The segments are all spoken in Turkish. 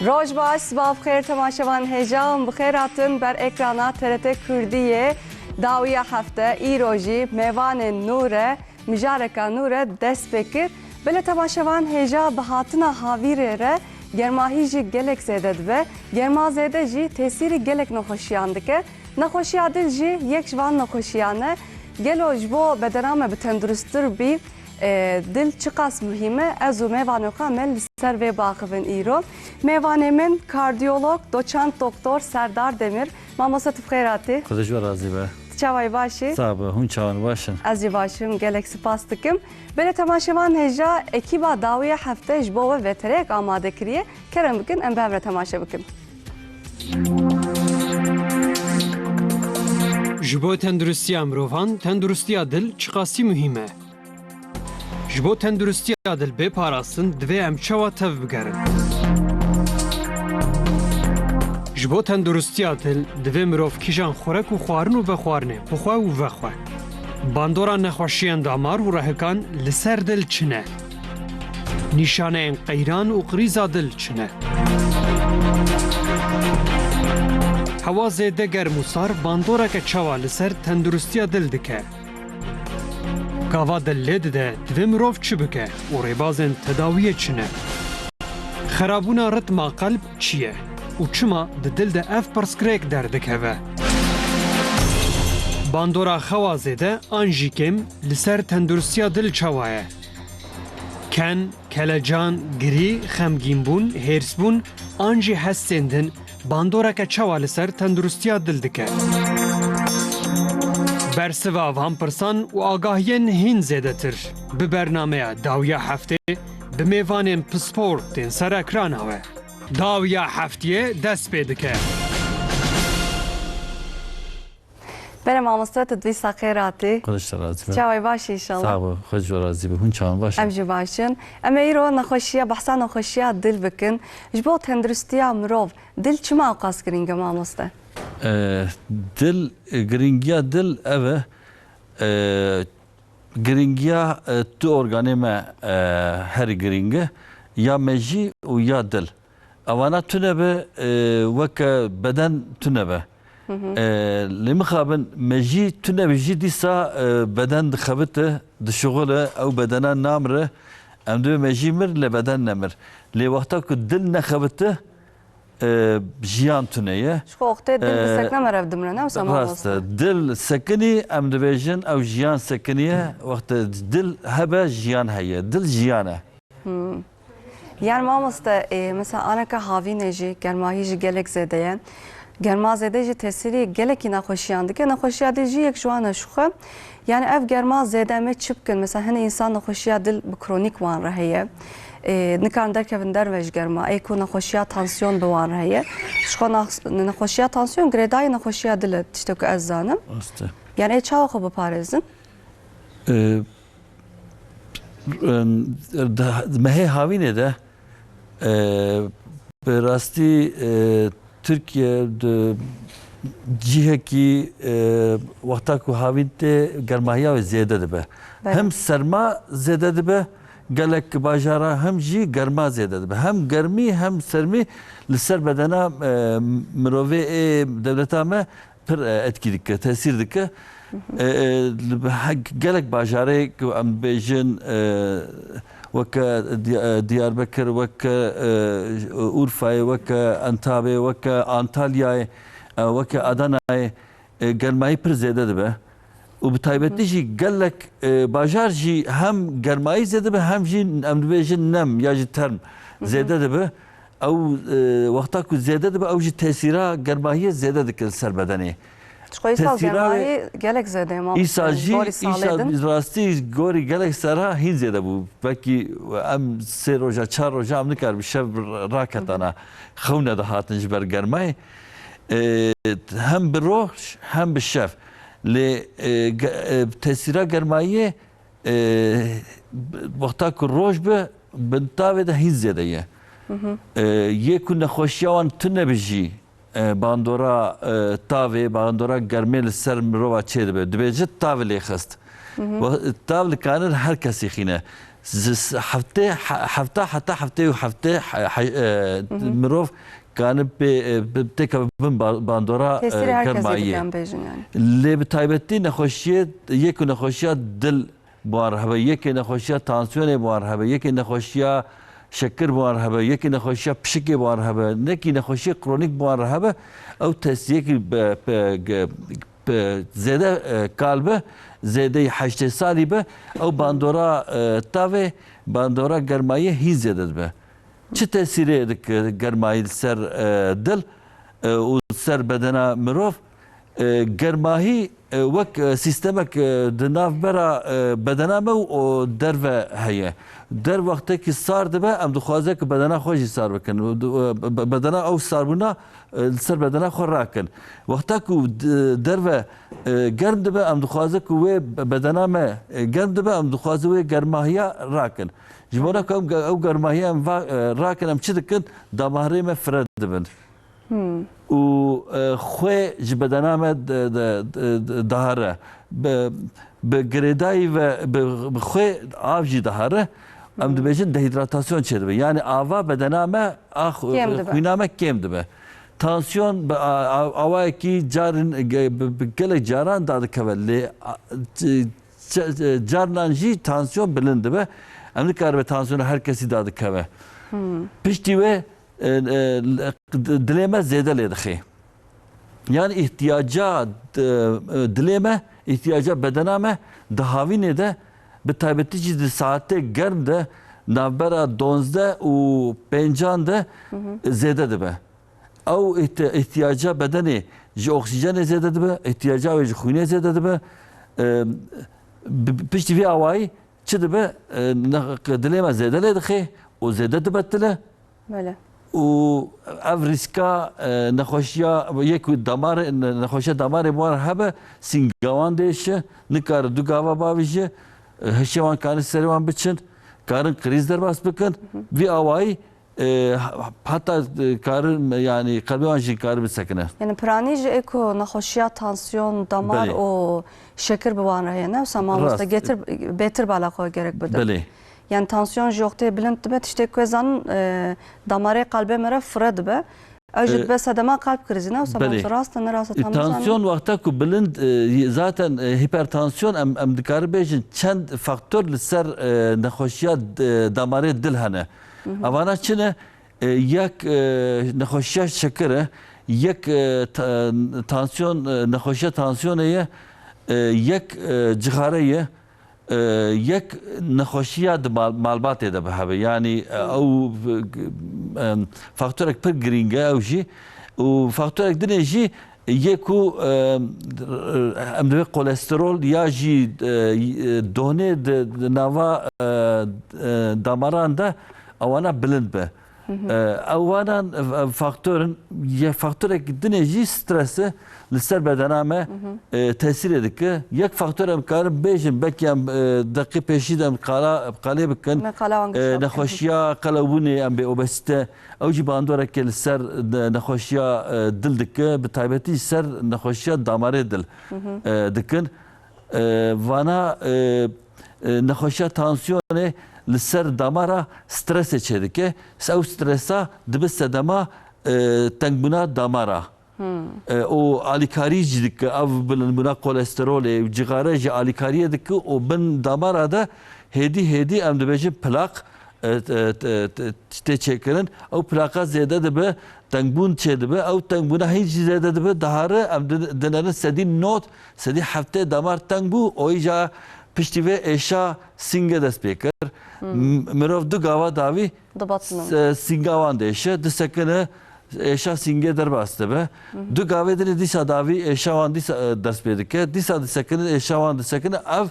روز باش صباح بخیر تماشاوان هجام بخیر هاتن بر اکرانا TRT کردیه داویه هفته ایروژی میوان نوره مجارکا نوره دست بکر بله تماشاوان هجا بهاتنا هاویره ره گرماهی جی گلک زیده دبه گرما زیده جی تاثیر گلک نخوشیان دکه نخوشیان دل جی یک جوان نخوشیانه گلو جبو بدنامه بتندرستر بی دل چقاس مهمه از میوانو کامل سر و باقیون ایرو میوانه من کاردیولوگ دوچنت دکتر سردار دمیر ماموسات بخیراتی خودش برازی به چاوای باشی صعبه هون چاوان باشن از باشم گلک سپاس دکم بله تماشاوان هجا اکیبا داویه هفته جبو و وترک آماده کریه کرم بکن ام بهره تماشا بکن جبو تندرستی امروان تندرستی دل چقاسی مهمه جبو تندرستی دل بپاراستن دوی ام چوا تف بگرن جبو تندرستی دل دوی مروف کیجان خورک و خوارن و بخوارنه بخوا و بخوا باندورا نخوشیان دامار و رهکان لسر دل چنه نیشانه این قیران و قریزا دل چنه هوا زیده گرم و سار باندورا که چوا لسر تندرستی دل دکه گاوا دل لید ده دوی مروف چی بکه و ریبازن تداویه چنه خرابونا رتما قلب چیه و چما ده دل ده اف پرسکریک دردکه و باندورا خوازه ده آنجی کم لسر تندرستی دل چوایه کن، کلجان، گری، خمگین بون، هرس بون آنجی هستندن باندورا که چوا لسر تندرستی دل دکه برسوا و هم پرسان و آگاهین هین زیده تر به برنامه داویه هفته به میوان پسپورت سر اکران هوه داویه هفته دست پیدا که بله ماموسات دویستا خیراتی خودش برازی به چاوای باشی انشالله صعبه خودش برازی به هون چاوان باشن ام باشن اما ایرو نخوشیه بحثا نخوشیه دل بکن جبو تندرستی مروف دل چما اوقاس کرینگه ماموسته دل گرینگیا دل اوه گرینگیا تو ارگانیمه هر گرینگه یا مجی و یا دل اوانا تونه به وک بدن تونه به لمخابن مجی تونه به جی دیسا بدن دخبته دشغله او بدنا نامره ام دو مجی مر لبدن نمر لی وقتا که دل نخبته جیان تونیه. شو وقتی دل سکنه مرف دمره نه وسام راسته دل سکنی ام دویژن او جیان سکنیه وقت دل هبه جیان هیه دل جیانه. Yani mamosta mesela ana ka havi neji germahi ji gelek zedeye germa zede ji tesiri geleki naxoşiyan dike naxoşiya ji yek şu ana şuxa yani ev germa zedeme çıpkın mesela hani insan naxoşiya dil bu kronik wan rahiye nikan derkevin dervej germa eko naxoşiya tansiyon bu wan rahiye şuxa naxoşiya tansiyon gredayı naxoşiya dil işte ku ez zanım yani çawa xo bu parezin مهی هاوینه ده به راستی ترکیه جیه کی وقتا که هاوین ته گرماهی و زیاده ده هم سرما زیاده ده گلک باجارا هم جی گرما زیاده ده هم گرمی هم سرمی لسر بدنا مروه دولتا ما پر etki dike tesir dike gelek bajarı ki am bejin وك دياربكر وك أورفا وك أنتابة وك أنطاليا وك أدانا گرمایی پر زیاده ده و به تایبتی جی گلک باجار جی هم گرمایی زیاده به هم جی ام بيجن نم یا جی ترم زیاده ده او وقتا کو زیاده ده او جی تاثیرا گرمایی زیاده ده کل سر بدنی تشخیص germahi gelek zede ما ایساجی راستی گوری گلک سرها هین زیاده بود وکی ام سه روزا چهار روزا ام نکر بشه راکتانا خونه ده هاتنج بر گرمای هم به روح هم به شف لی تاثیرا گرمایی وقتا که روز به بنتاوی ده هین زیاده یه یکو نخوشیان تنه بجی باندورا تاوی باندورا گرمی لسر مروا چه دبه دبیجه تاوی لیخست و تاوی کانر هر کسی خینه هفته حتی هفته و هفته مروف كان بتك باندورا تسير herkes گرمایی diken bejin yani. لی به تایبەتی نەخۆشیێت یەک نەخۆشیە دل بوار هەبە یەکێ نەخۆشیە تانسیۆنێ بوار هەبە یەکێ نەخۆشیە شەکر بوار هەبە یەکی نەخۆشیە پشکێ بوار هەبە نەکی نەخۆشیە کڕۆنیک بوار هەبە ئەو تەستیەکی زێدە کال بە زێدەی حەشتێ سالی بە ئەو باندۆرا تاوێ باندۆرا گەرماییە هی زێدەت بە چ تەسیرێ گەرمایی سەر دل و سەر بەدەنا مرۆڤ گەرماهی وەک سیستەمێک دناوبەرە بەدەنامە و دەرڤە هەیە دەر وەختێکی سار دەبە ئەم دخوازە کە بەدەنا خۆشی سار بکەن بەدەنا ئەو ساربوونا سەر بەدەنا خۆ ڕاکەن وەختاک و دەرڤە گەرم دەبە ئەم دخوازە و وێ بەدەنامە گەرم دەبە ئەم دخوازە وێ گەرماهیە ڕاکەن ji bo ka ew germahiye em rakin em çi dikin damarê me fire dibin û xwe ji bedena me dihare bi girêdayî ve bi xwe av jî dihare em dibêjin dehidratasyon çê dibe yani ava bedena me xwîna me kêm dibe tansiyon awayekî carên gelek caran dadikeve lê carnan jî tansiyon bilind dibe em nikare tansiyonu herkesî dadikeve piştî wê dilê me zêde lê dixe yani ihtiyaca dilê me ihtiyaca bedena me di havînê de bi taybetî jî di saetê germ de navbera 12 û 5 de zêde dibe ew ihtiyaca bedenê ji oksijenê zêde dibe ihtiyaca wê ji xwînê zêde dibe piştî vê awayî çi dibe dilê me zêde lê dixe û zêde dibe dile û ev rîska nexweşiya yek damarê nexweşiya damarê wan hebe sîngawan dêşe nikare du gava bavêje hişê wan karin serê wan biçin karin krîz derbas bikin vî awayî hatta karin yani qalbê wan jî karin bisekine Yani piranî ji eko nexweşiya tansiyon damar û şekir bi wan re heye ne samamosta getir bêtir bala xwe gerek bide yani tansiyon ji yoxtê bilind dibe tiştê ku zanin damarê qalbê me re fire dibe ew jî dibe sedema qalb krizî ne samamosta rast ne rast tansiyon wexta ku bilind zaten hipertansiyon em dikarin bêjin çend faktör li ser nexweşiya damarê dil hene evana çi ne yek nexweşiya şekir e yek tansiyon nexweşiya tansiyonê ye yek cixare ye yek nexweşiya di malbatê de hebe yani ew faktörek pir girîng e ew jî û faktörek dinê jî yê ku em divê kolesterol ya jî donê di nava damaran de ewana bilind be ewanan faktörün faktörek dinê jî stresi li ser bedena me tesîrê dike yek faktör em karin bêjin belkî em deqî pêşî de em qalê bikin nexweşiya qelewbûnê em bê obezîte ew jî bandoreke li ser nexweşiya dil dike bi taybetî ser nexweşiya damarê dil dikin vana nexweşiya tansiyonê li ser damara stresê çê dike ew stresa dibe sedema tengbûna damara o alîkarî jî dike ev bilimbûna kolesterolê cixare jî alîkariyê dike û bin damara de hêdî em dibêjin plak tê çêkirin ew plaka zêde dibe tengbûn çê dibe ew tengbûna hîn jî zêde dibe dihare em dinerin sedî not sedî heftê damar teng bû o îja piştî vê êşa sîngê dest pê kir mirov du gava davî sîngawan dêşe disekine êşa sîngê derbas dibe du gavê dinê dîsa davî êşa wan dîsa dest pê dike dîsa disekine êşa wan disekine ev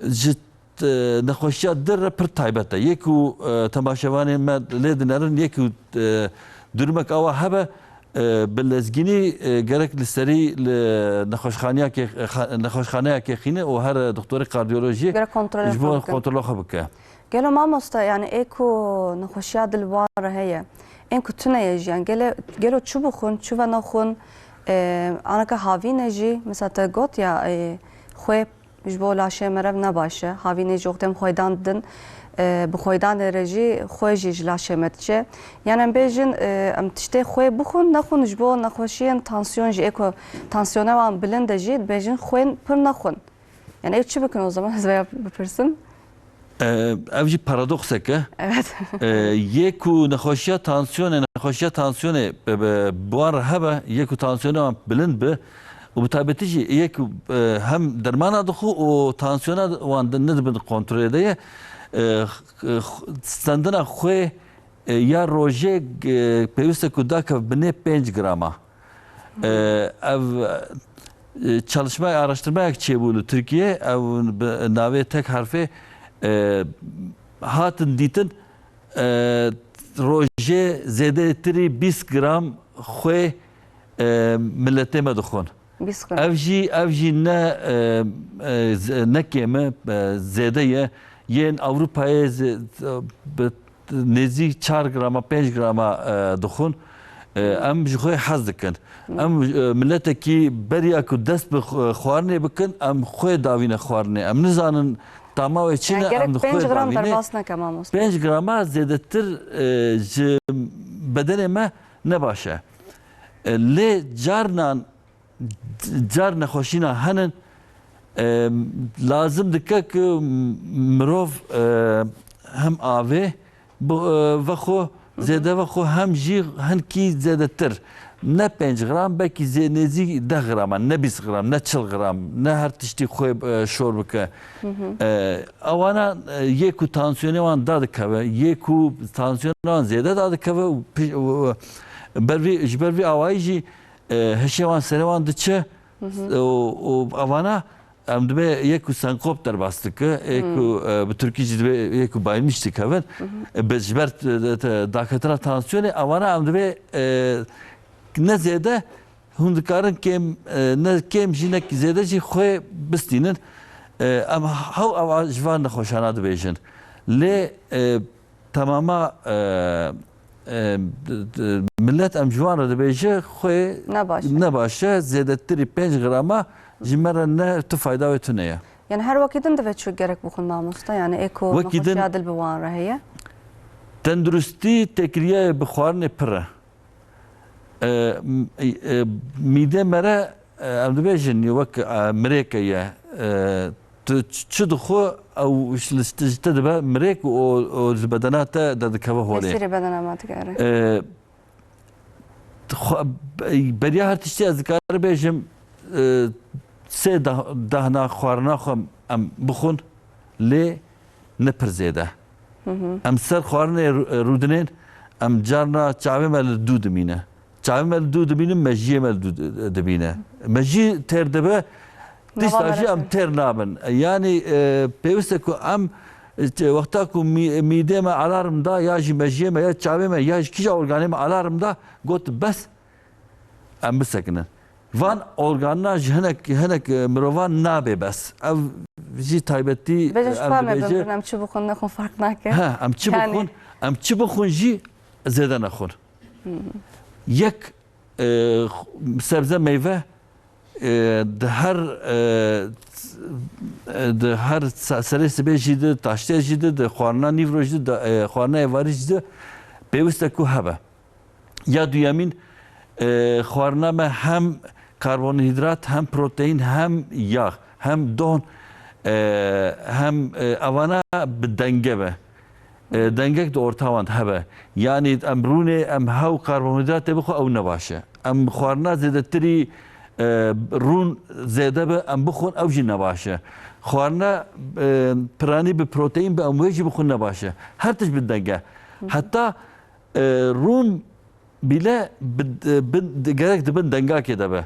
ji nexweşiya dil re pir taybet e yek û temaşevanên me lê dinerin yek û durumek awa hebe bi lezgînî gerek li serî li nexweşxaneyekê xîne û her doktorê kardiyolojî ji bo kontrola xwe bike gelo mamosta yani eko nexweşiya dil wan re heye em ku tune ye jî yani gelo çi bixwin çi ve nexwin anaka havîne jî mesela te got ya xwe ji bo laşê me rev nebaşe. Havînê ji oxtêm xwêdan didin bi xwêdanê re jî xwe jî ji laşê me diçe. Yani em bêjin em tiştê xwe bixwin nexwin ji bo nexweşiyên tansiyon jî êko tansiyona wan bilind de jî dibêjin xwên pir nexwin. Yani ev çi bikin o zaman ez veya bipirsin? Ev jî paradokseke. Evet. Yê ku nexweşiya tansiyonê buwan re hebe yê ku tansiyona wan bilind bi û bi taybetî jî yê ku hem dermana dixwe û tansiyona wan nedibin kontrolê de ye standina xwe ya rojê pêwîst e ku dake binê 5 grama. Ev çalışmaya, araştırmaya çêbû li Tirkiye ev navê tek harfê hatin dîtin rojê zêdetirî 20 gram xwe milletê me dixwin. Ev jî ne kêm e zêde ye yên Ewropayê nêzîk 4 grama 5 grama dixwin. Em ji xwe hez dikin. Em milletekî beriya ku dest bi xwarinê bikin em xwe davîne xwarinê. Em nizanin tama wê çi ne em di xwe 5 gram davîne. derbas neke mamoste. 5 grama zêdetir ji bedenê me ne baş e. Lê car nexweşînan henin lazim dike ku mirov hem avê vexwe zêde vexwe hem jî hinkî zêdetir. Ne 5 gram belkî nêzî 10 grama, ne 20 gram, ne 40 gram, ne her tiştî xwe şor bike. Ewana yê ku tansiyonê wan da dikeve, yê ku tansiyona wan zêde da dikeve ji ber vê awayî jî hişê wan serê wan diçe û ewana em dibe yê ku senkop derbas dike, yê ku bi Tirkî jî dibe yê ku bayılmış dikevin. Ji ber daketira tansiyonê ewana em dibe ne zêde hûn dikarin ne kêm jî ne zêde jî xwe bistînin. Em hew ew ji van nexweşana dibêjin. Lê temama millet em ji wan re dibêje xwe ne baş e zêdetirî 5 grama ji me re ne tu fayda wê tune ye. Yani her vakidin de çu gerek bixwin mamoste. Yani êko nexweşiya dil bi wan re heye. Tenduristî tekiriyayê bi xwarinê pir e. Mîdê me re em dibêjin wek mirêke ye. Tu çi dixwe ew ji te dibe mirêk û ji bedena te de dikeve holê. Nesîrê bedena me digere. Beriya her tiştî ez dikarim bêjim sê dehna xwarina xwe em bixwin lê ne pir zêde. Em ser xwarinê rûdinên em carna çavê me li dû dimîne. Çavê me li dû dimînin mejiyê me li dû dibîne. Mejî têr dibe dîsta jî em têr nabin. Yani pêwîst e ku em wexta ku mîdê me alarm da ya jî mejiyê me ya çavê me ya ji kîja organê me alarm da got bes em bisekinin. Van organna ji hinek mirovan nabe bes. Ev jî taybetî Bêjin ji xwe me bibin em çi bixwin nexwin fark nake. Em çi bixwin jî zêde nexwin. Yek sebze meyve di her serê sibê jî de taştê jî de xwarina nîvro jî de xwarina êvarî jî de pêwîst e ku hebe. Ya duyemîn xwarina me hem karbonhidrat hem protein hem yağ hem don hem evana bi denge be. Dengek de orta wan hebe. Yani em rûnê em hew karbonhidratê bixwe ew ne baş e. Em xwarina zêdetirî rûn zêde be em bixwin ew jî ne baş e. Xwarina piranî bi protein be em wê jî bixwin ne baş e. Her tişt bi denge. Heta rûn bile gerek dibin dengakê de be.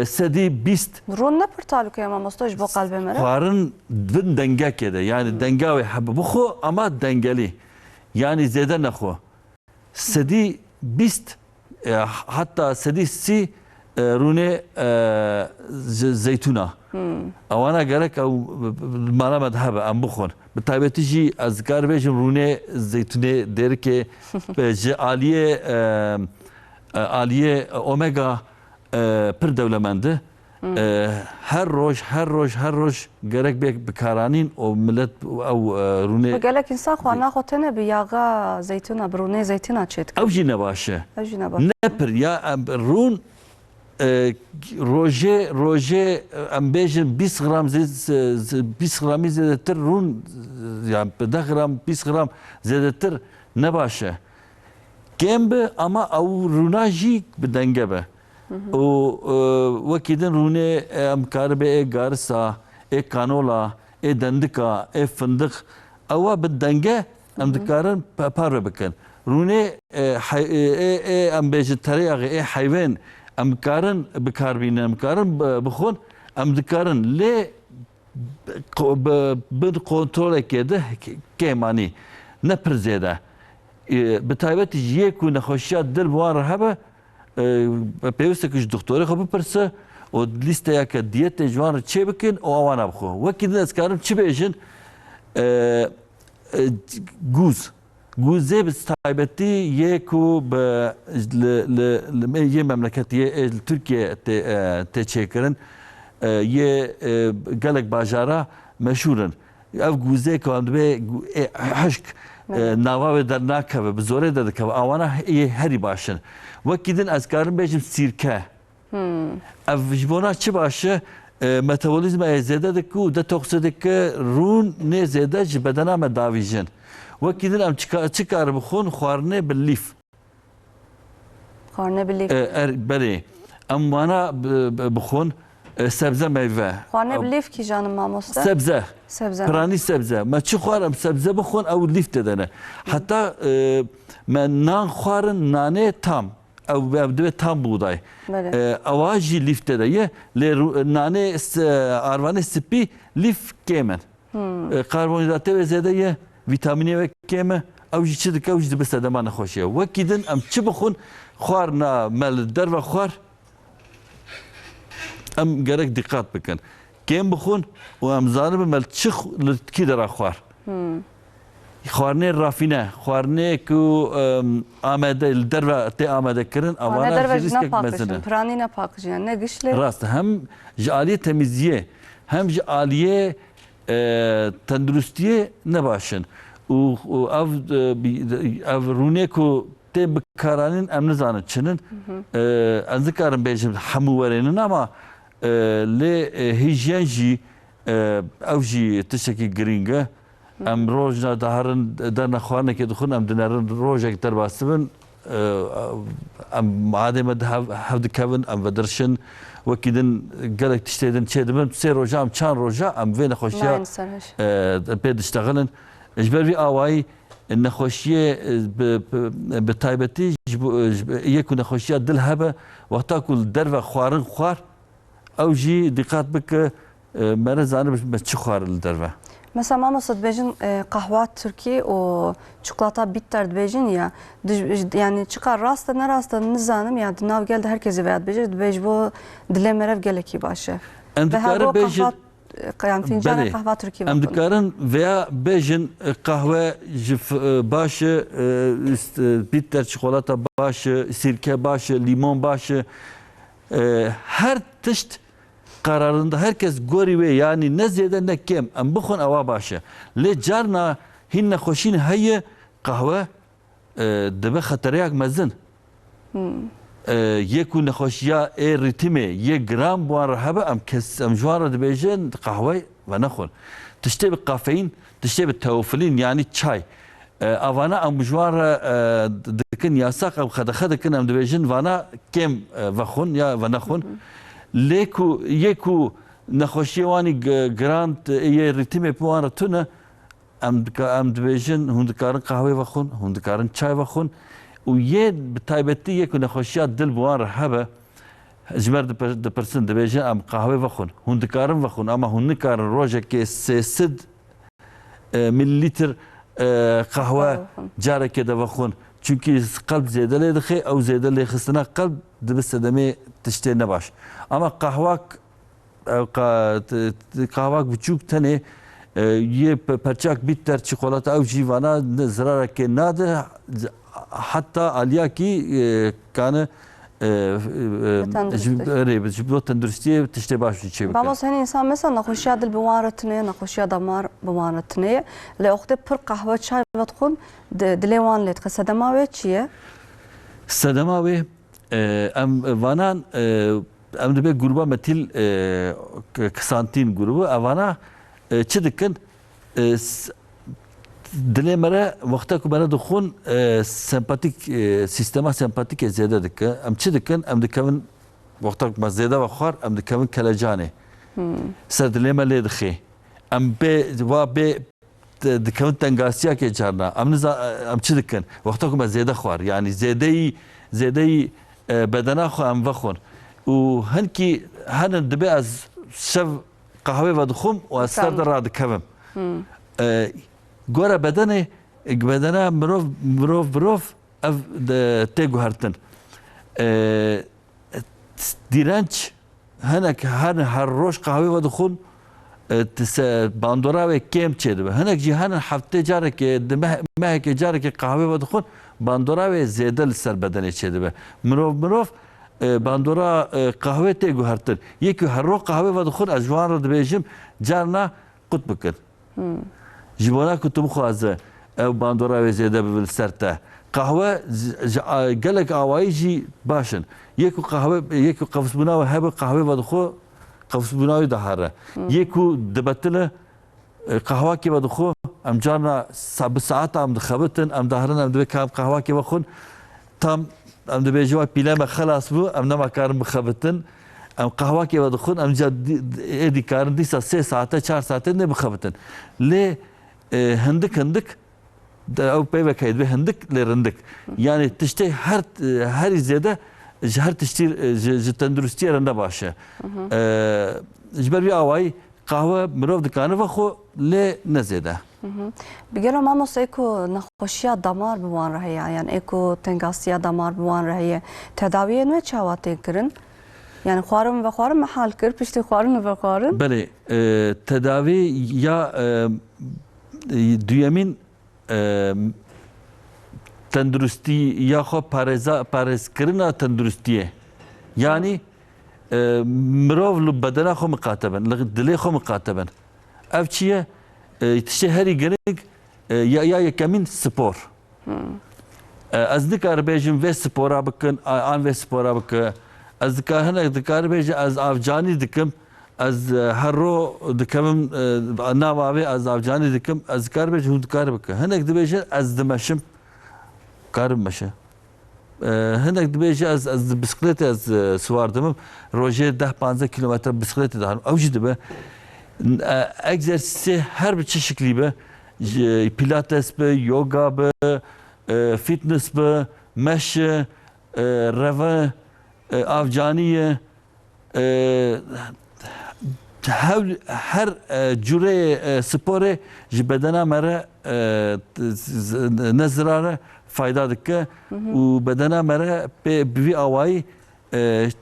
Sedî 20 Rûn ne pir talûkeye mamoste ji bo qalbê me re? xwarin dibin dengakê de. Yani denga wê hebe bixwe ama dengelî. Yani zêde nexwe. Sedî 20 hatta sedî 30 rûnê zeytûna. Ewana gerek ew mala me de hebe em bixwin. Bi taybetî jî ez dikarim bêjim rûnê zeytûnê derikê ji aliyê omega pir dewlemend e. her roj gerek bikaranîn û millet ew rûnê gelek insan xwe naxwe ne bi yaga zeytûna bi rûnê zeytûna çê dike. ew jî ne baş e. Ev jî ne baş. Nepir ya rûn rojê em bêjin 20 gram 20 gramî zêdetir rûn yani 10 gram 20 gram zêdetir ne baş e. Kêm bi ama ew rûna jî bi denge be. û wekî din rûnê em karibe ê garisa, ê kanola, ê dendika, ê findik ewa bi denge em dikarin parve bikin. Rûnê em bêjin tereyağê ê heyvên em dikarin bikarbînin, em dikarin bixwin, em dikarin lê bi kontrolekê de kêmanî ne pir zêde. Bi taybetî ji yê ku nexweşiya dil bi wan re hebe pêwîst e ku ji doktorê xwe bipirse û lîsteyeke diyetê ji wan re çê bikin û awana bixwe. Wekî din ez karim çi bêjin gûz. Gûzê bi taybetî yê ku yê memleketê li Tirkiye tê çêkirin yê gelek bajara meşhûr in. Ev gûzê ku em dibe hişk nava wê dernakeve bi zorê de dikeve awana yê herî baş in. Wekî din ez karim bêjim sîrke. Ev ji bona çi baş e metabolîzmayê zêde dike û detoksê dike rûnê zêde ji bedena me davîjin. Wekî din em çi kar bixwin xwarinê bi lîf. Xwarinê bi lîf. Berê em wana bixwin sebze meyve. Xwarinê bi lîf kî canım mamoste? Sebze. Sebze. Piranî sebze. Me çi xwarim sebze bixwin ew lîf de dene. Heta me nan xwarin nanê tam. Ew dibe tam buğday. Ewa jî lîf de ye. Lê nanê arvanê spî lîf kêm in. Karbonhîdratê wê zêde ye. Vîtamînê ve kêm e. Ew jî çi dike ew jî dibe sedema nexweşiye. Wekî din em çi bixwin xwarina me li derve xwar em gerek dikkat bikin. Kêm bixwin û em zanibin me çi li kî dera xwar. Xwarinê rafîne, xwarinê ku amade li derve tê amadekirin awana jî riskek mezin e. Piranî ne pakijin, ne gişlê. Rast hem ji aliyê temiziyê hem ji aliyê tenduristiyê ne baş in. û ev rûnê ku tê bikaranîn em nizanin çinin. Ez dikarim bêjim hemû werênin ama lê hîjyen jî ew jî tiştekî giring e. Em rojna daharin derna xwarinekê dixwin em dinerin rojek derbasibin em adê me hev dikevin em vedirşin wekî din gelek tiştê din çê dibin sê roja em çand roja em vê nexweşiya pê diştexilin. Ji ber vî awayî nexweşiyê bi taybetî yê ku nexweşiya dil hebe wexta ku li derve xwarin xwar ew jî dikkat bike me ne zanibin me çi xwarin li derve. Mesela mamoste dibêjin qehwa Tirkî û çikolata bitter dibêjin ya yani çıkar rast ne rast nizanim ya nav gel de herkese veya dibêje dibêj bo dilê me rev gelekî baş e. Em dikarin bêjin yani fincana qehwa Tirkî em dikarin veya bêjin qehwe ji baş e bitter çikolata baş e sirke baş e limon baş e her tişt kararında herkes gorî wê yani ne zêde ne kêm em bixwin ewa baş e. Lê carna hîn nexweşîn heye qehwe dibe xetereyek mezin. Yê ku nexweşiya ê rîtîmê yê gram bi wan re hebe em ji wan re dibêjin qehwe venexwin. Tiştê bi kafeîn, tiştê bi teofilîn yani çay. Avana em ji wan re dikin yasak ew xedexe dikin em dibêjin vana kêm vexwin ya venexwin. Lê ku yê ku nexweşiyê wanî giran yê rîtîmê pê wan re tune em dibêjin hûn dikarin qehwê vexwin, hûn dikarin çay vexwin û yê bi taybetî yê ku nexweşiya dil bi wan re hebe ji ber dipirsin dibêjin em qehwê vexwin, hûn dikarin vexwin ama hûn nikarin rojekê 300 mililîtr qehwe carekê de vexwin. Çünkü kalp zêde lê dixe ew zêde lê xistina kalp dibe sedemê tiştê ne baş. Ama qehwak biçûk tenê yê perçak bitter çikolata ew jî vana zirarekê nade hatta aliyakî kane ji bo tenduristiyê tiştê baş jî çê bike. Bamos hene insan mesela naxoşiya dil biwan re tune, naxoşiya damar biwan re tune. Lê oxtê pir qehwe çay vedixwin dilê wan lê dixwe. Sedema wê çi ye? Sedema wê em vanan em dibe gruba metil kisantîn grubu evana çi dikin dilê me re wexta ku me re dixwin sempatik sîstema sempatîkê zêde dike. Em çi dikin? Em dikevin wexta ku me zêde ve xwar em dikevin kelecanê. Ser dilê me lê dixe. Em bê dikevin tengasiyakê carna. Em çi dikin? Wexta ku me zêde xwar. Yani zêdeyî bedena xwe em vexwin. û hinkî henin dibe ez şev qehwê vedixwim û ez ser de radikevim. Gore bedenê bedena mirov ev tê guhertin. Dîrenç hinek her roj qehwê vedixwin bandora wê kêm çê dibe. Hinek jî henin heftê carekê di mehekê carekê qehwê vedixwin bandora wê zêde li ser bedenê çê dibe. Mirov bandora qehwê tê guhertin. Yekî her roj qehwê vedixwin ez ji wan re dibêjim carna qut bikin. Ji bona ku tu bixwaze ew bandora wê zêde bibe li ser te. Qehwe gelek awayî jî baş in. Yekî qefsbûna we hebe qehwê vedixwe qefsbûna wê dihare. Yekî dibetile qehwakê vedixwe em carna bi saeta em dixebitin em diherin em dibe kam qehwakê vexwin tam em dibêje wa pîle me xelas bû em nemakarin bixebitin em qehwakê vedixwin em êdî karin dîsa 3 saate 4 saate nê bixebitin. Lê hindik ew peyvekê dibe hindik lê rindik. Yani tiştê herî zêde ji her tiştî ji tenduristiyê re ne baş e. Ji ber vî awayî qehwe mirov dikane vexwe lê ne zêde. Bigelo mamos eko naxoşiya damar biwan re heye yani eko tengasiya damar biwan re heye tedaviyê nû çawa tê kirin? Yani xwarin mehal kir piştî xwarin ve xwarin? Belê tedavî ya duyemîn tenduristî ya xwe parêzkirina tenduristiyê. Yani mirov li bedena xwe miqatebin, li dilê xwe miqatebin. Ev çi ye? Tiştê herî giring ya yekemîn spor. Ez dikaribêjim vê spora bikin, an vê spora bike. Ez hinek dikaribêje ez avcanî dikim. Ez her ro dikevim nava wê ez avcanî dikim. Ez dikaribêje hûn dikare bike. Hinek dibêje ez dimeşim. Karim meşe. Hinek dibêje ez bisikletê ez swar dimim. Rojê 10-15 kilometre bisikletê diharim. Ew jî dibe. Egzersîsê her bir çi şeklî be. Pilates be, yoga be, fitness be, meşe, reve, avcanî ye. Her cürê sporê ji bedena me re ne zirare fayda dike û bedena me re bi vî awayî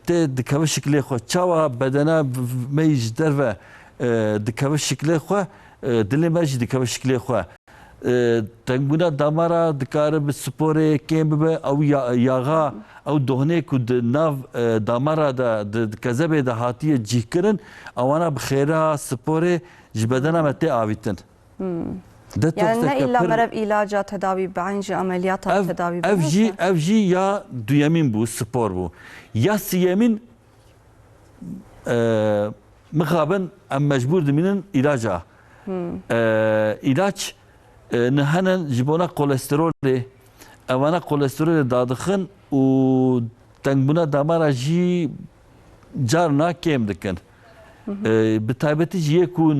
tê dikeve şeklê xwe. Çawa bedena me ji derve dikeve şeklê xwe dilê me jî dikeve şeklê xwe. Tengbûna damara dikare bi sporê kêm bibe ew yaxa ew dohnê ku di nav damara de di kezebê de hatiye cîhkirin ewana bi xêra sporê ji bedena me tê avîtin. Yani ne illa merev ilaca tedavi beyn jî ameliyata tedavi ev jî ya duyemîn bû spor bû ya siyemîn mixabin em mecbûr dimînin ilaca. İlaç henin ji bona kolesterolê ewana kolesterolê dadixin û tengbûna damara jî carna kêm dikin. Bi taybetî jî yê ku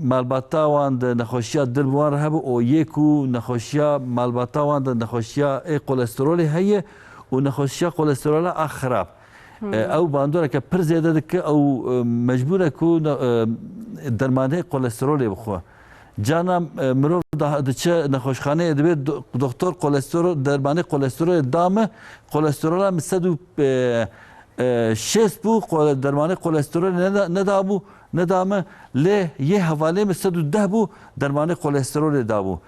malbata wan de nexweşiya dil wan re hebe û yê ku nexweşiya malbata wan de nexweşiya kolesterolê heye û nexweşiya kolesterola a xirab. Ew bandoreke pir zêde dike ew mecbûr e ku dermanê kolesterolê bixwe. Cana mirov diçe nexweşxaneyê dibe doktor dermanê kolesterolê dame kolesterola mi 106 bû dermanê kolesterolê nedabû nedame lê yê hevalê mi 110 bû dermanê kolesterolê dabû.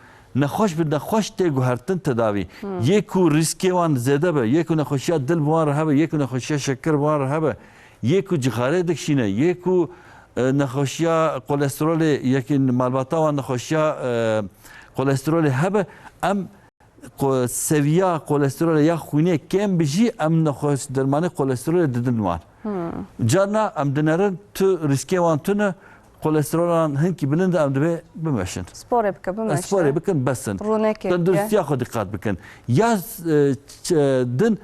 نخوش به نخوش تی گوهرتن تداوی یکو ریسکی وان زیاده به یکو نخوشیات دل بوان هبه یکو نخوشیات شکر بوان هبه یکو جخاره دکشینه یکو نخوشیا کلسترول یکی مالباتا وان نخوشیا کلسترول هبه ام سویا کلسترول یا خونی کم بجی ام نخوش درمانه کلسترول ددن وان جانا ام دنرن تو ریسکی وان تونه kolesterolün hinki bilindi am dibe bimeşin. Spor yapık bimeşin. Spor yapıkın besin. Runeke. Tendürüstiye xo dikkat bikin. Ya din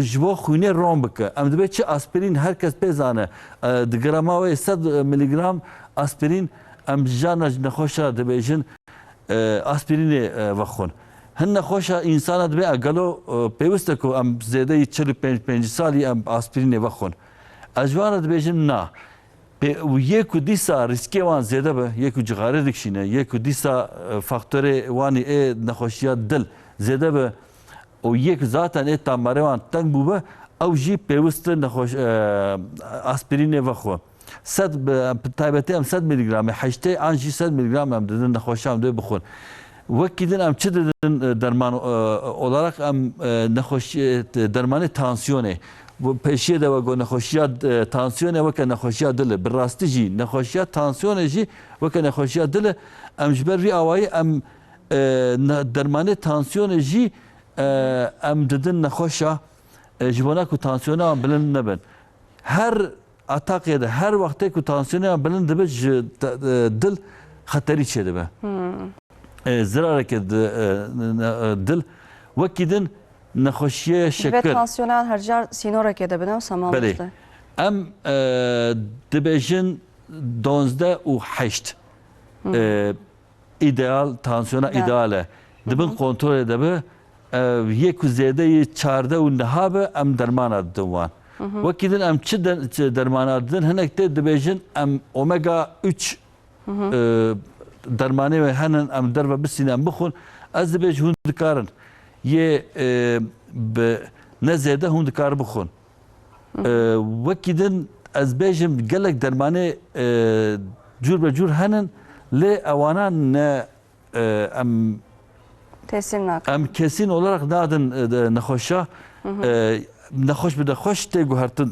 jbo xune rom bike. Am dibe çi aspirin herkes pezane. Grama ve 100 miligram aspirin am jana nexoşa dibejin aspirini vexon. Hin nexoşa insana dibe agalo peviste ku am zede 45 sali am aspirini vexon. Ajwana dibejin na. یکو دیسا ریسکی وان زیاده به یکو جغاره دکشینه یکو دیسا فاکتور وانی نخوشیه دل زیاده به و یک ذاتن تاماره وان تنگ بوده او جی پیوست نخوش آسپرین وخو 100 تایبتی هم 100 میلی گرم حشته آنجی 100 میلی گرم هم دادن نخوشی هم دوی بخون وکیدن هم چه دادن درمان olarak هم نخوشی درمان تانسیونه پیشیه ده و نخوشیات تانسیونه و که نخوشیات دل براستی جی نخوشیات تانسیونه جی و که نخوشیات دل ام جبر وی آوایی ام درمان تانسیونه جی ام ددن نخوشا جوانا کو تانسیونه ام بلند نبن هر اتاقیه ده هر وقتی کو تانسیونه ام بلند دبه دل خطری چه دبه زراره که دل وکیدن نخوشی شکر ve tansiyonel harcar sinorak edebilir بله ام دبیجن 12 و 8 ایدئال تانسیونا ایدئاله دبن کنترل دبه یک زیاده 14 و نهابه ام درمان ادوان وکیدن ام چه درمان ادن هنکته دبیجن ام اومگا 3 درمانه و هنن ام دربه بسینم بخون از دبیج هون دکارن یه نه زیاده هون دکار بخون وکیدن از بیجم گلک درمانه جور به جور هنن لی اوانا نه ام tesir nak. ام kesin olarak nadın نخوشا نخوش به نخوش تی گوهرتن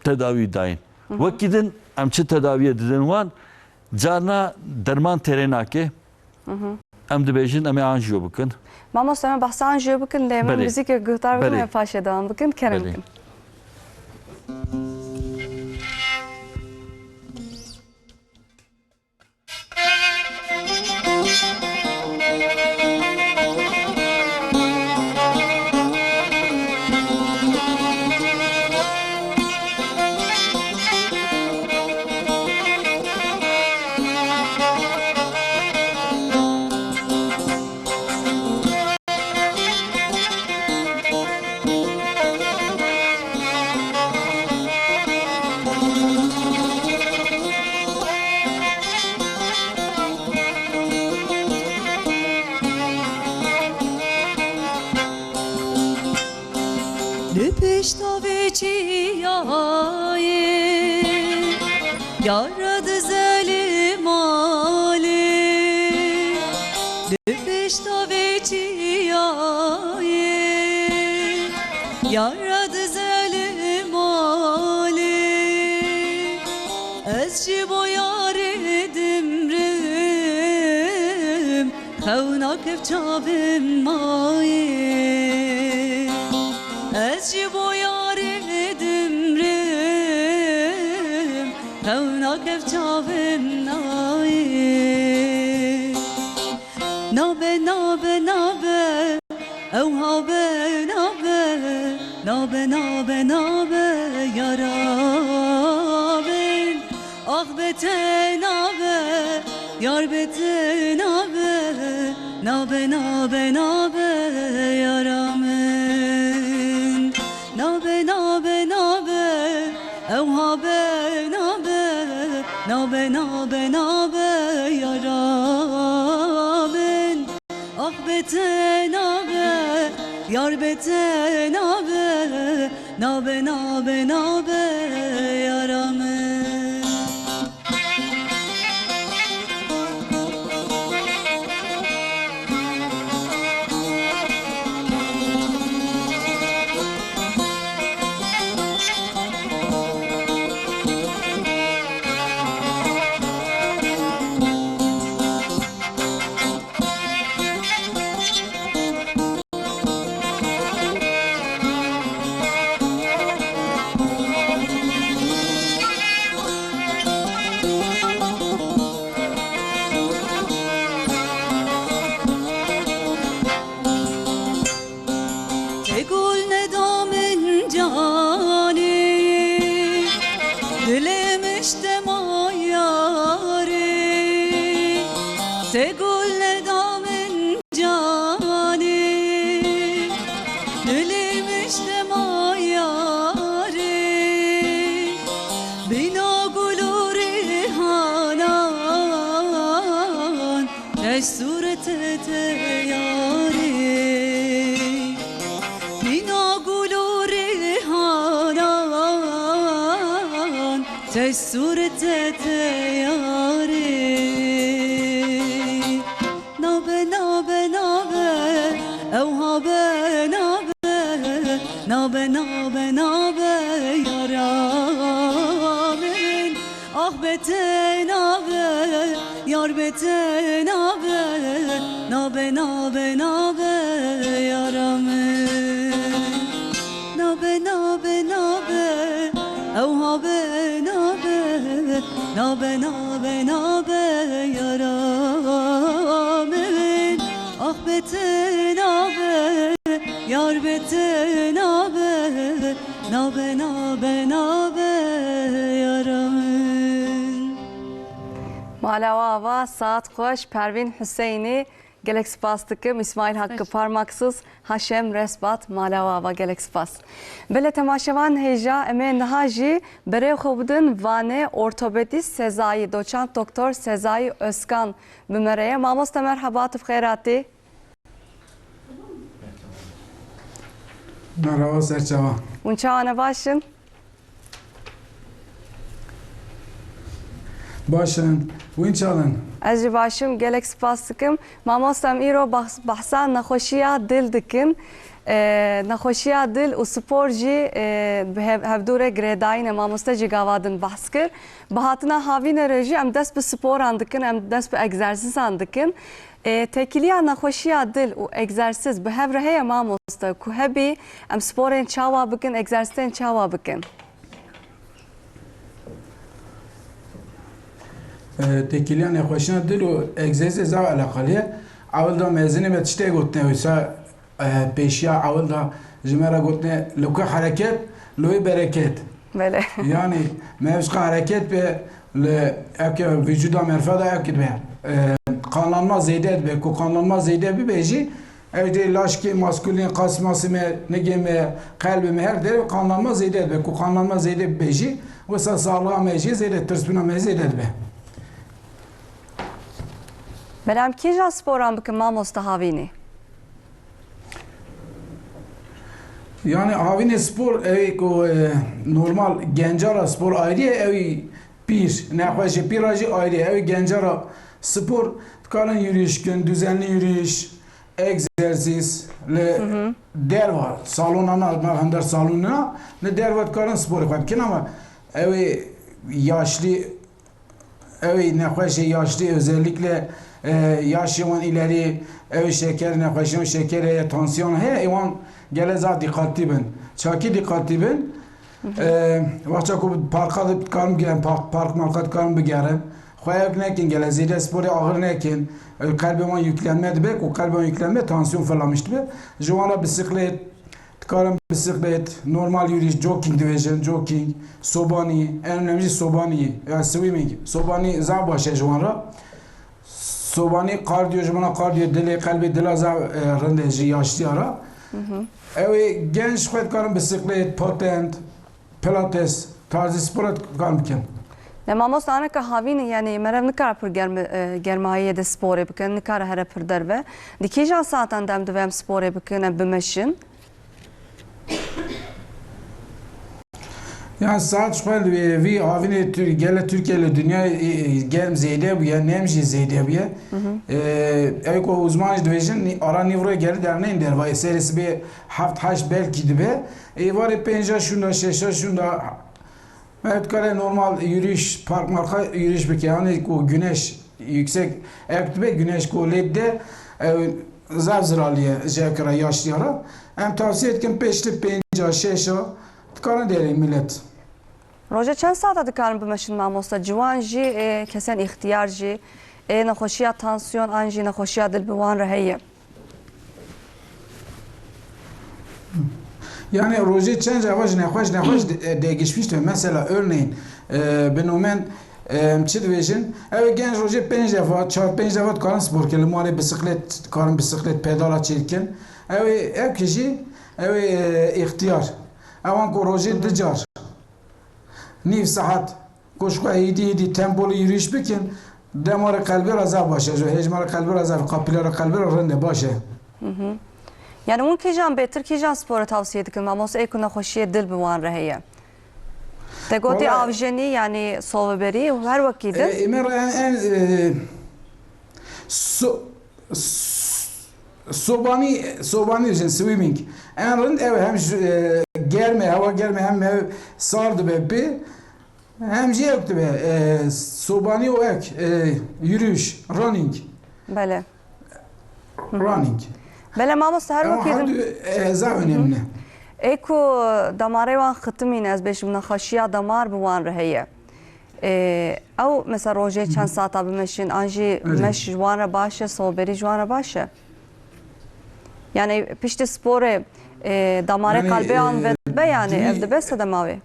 تداوی داین وکیدن ام چه تداوی ددن وان جانا درمان تریناکه ام دبیجن ام آنجیو بکن Mama sana bahsan jö bakın deme Beli. müzik gıhtar bakın Beli. ve faşedan bakın kerem Beli. bakın. Yaradı zalim Ali Düpeşta veciyaye Yaradı zalim Ali Ezci boyar edimrim Kavna kefçavim maye Ezci boyar edimrim Kavna kefçavim naye Nabe nabe nabe Evhabe nabe Nabe nabe nabe Yarabin Ah bete nabe Yar bete nabe Nabe nabe nabe Yaramin Nabe nabe nabe Evhabe nabe Nabe nabe nabe Yarabin Ah bete nabe Yar bete nabe Nabe nabe nabe Yaramin yari Mina gulu rihanan Tessurete te yari Nabe nabe nabe Evhabe nabe Nabe nabe nabe yaramin Ah bete nabe Yar bete nabe Nabe nabe nabe yaramin Nabe nabe nabe Evhabe nabe Nabe nabe nabe yaramin Ah bete nabe Yar bete nabe Nabe nabe nabe yaramin Malava saat xoş Pervin Hüseyni gelek spas dikim İsmail Hakkı Parmaksız Haşem Resbat Malava gelek spas. Bele temaşavan heja emen haji bere xobudun vane ortopedist Sezai doçent doktor Sezai Özkan Bümereye mamosta merhabat bxeyrati. Merhaba Serçava. Unçavane başın. Başın, winçalın. Ez ji başım gelek spas dikim. Mamostem îro bahsa nexweşiya dil dikin. Nexweşiya dil û spor jî hevdûrê girêdayîne mamoste jî gava din behs kir. Bi hatina havînê re jî em dest bi sporan dikin, em dest bi egzersîzan dikin. Tekiliya nexweşiya dil û egzersiz bi hev re heye mamoste ku hebî em sporên çawa bikin, egzersîzên çawa bikin. Tekiliyan nexweşina dil û egzersiz zav alaqaliye. Awil da mezînê me tiştê gotine wisa pêşiya awil da ji me re gotine li ku hereket, li wê bereket. Böyle. Yani mevzika hareket ve vücuda merfada yakit be. Kanlanma zeyde be. Ku kanlanma zeyde bir beji. Evde laşki maskülin kasması me negeme kalbime her der kanlanma zeyde be. Ku kanlanma zeyde bir beji. Ve sağlığa meji zeyde tırsbına me zeyde be. Belem kîja sporan bikin mamoste havînê? Yani havine spor evi ko normal gencara spor ayrı evi pir nexweşi pirajı ayrı evi gencara spor tıkarın yürüyüş gün düzenli yürüyüş egzersiz le derva salonuna handar salonuna ne derva tıkarın spor yapan ama evi yaşlı evi nexweşi yaşlı özellikle yaş yaman ileri evi şeker nexweşi şekere tansiyon he evan geleza dikkatli bin. Çaki dikkatli bin. Vakça ku parka dikkatim gelen park marka dikkatim bigerim. Xoyak nekin gelezide spori ağır nekin. Kalbime yüklenmedi be. O kalbime yüklenme tansiyon fırlamıştı be. Juvana bisiklet, dikkatim bisiklet, normal yürüyüş, jogging division, jogging, sobani, en önemlisi sobani, yani swimming. Sobani zav başa juvana. Sobani kardiyo juvana kardiyo dili kalbi dila zav rende yaşlı ara. Evi genç xwedkarin bisiklet, patent, pilates tarzı spor karin bikin. Ne mamoste aneka havînê yani merev nikare pir germayiyê de sporê bikin, nikare here pir derve. Di kîjan satan dem divê em sporê bikin, em bimeşin? Yani saat xwed vi havînê gele Türkiye'li dünya gelm zêde bûye, nem jî zêde bûye. Ev ku uzman ji dibêjin ara nîvroya geri derneyên dervayê serî bê heft heşt belkî dibe. Varê pênca şunda şeşa şunda evet kare normal yürüyüş park marka yürüyüş bike yani ku güneş yüksek ektibe güneş ku ledde zav ziraliye jekara yaşlılara. Em tavsiye etkim peşli pênca şeşa tıkarın derin millet. Roja çend saata dikarin bimeşin mamoste? Ciwan jî kesen ixtiyar jî nexweşiya tansiyon an jî nexweşiya dil bi wan re heye. Yani roje çend javaş nexweş değişmiştir. Mesela örneğin benomen çi dibêjin ev genç roje 5 defa 4-5 defa dikarin spor kirin malê bisiklet dikarin bisiklet pedala çêkin ev kişi ev ixtiyar evan ku roje dicar niv saat koşku heydi tempolu yürüyüş bikin Demar kalbi raza başı. Hecmar kalbi raza. Kapılar kalbi rende başı. Yani اون کیجان بهتر کیجان سپور توصیه دکن ماموس ایکو نخوشی دل بوان رهیه تگوتی Vallahi- avjeni yani solveberi her vakit Emer en sobani için swimming. En rend ev hem germe hava germe hem ev sardı be bir hem şey yoktu be sobani o ek yürüyüş running Bele. running. Bele mamos her Ama vakit hadi eza önemli. ایکو دماره وان ختمین از بهشون نخوشی دمار بوان رهیه او مثلا روزه چند ساعت بمشین آنجی مش جوان باشه صوبری جوان باشه yani pişti spore damare Yani, kalbe an ve be yani dini- evde beste demavi.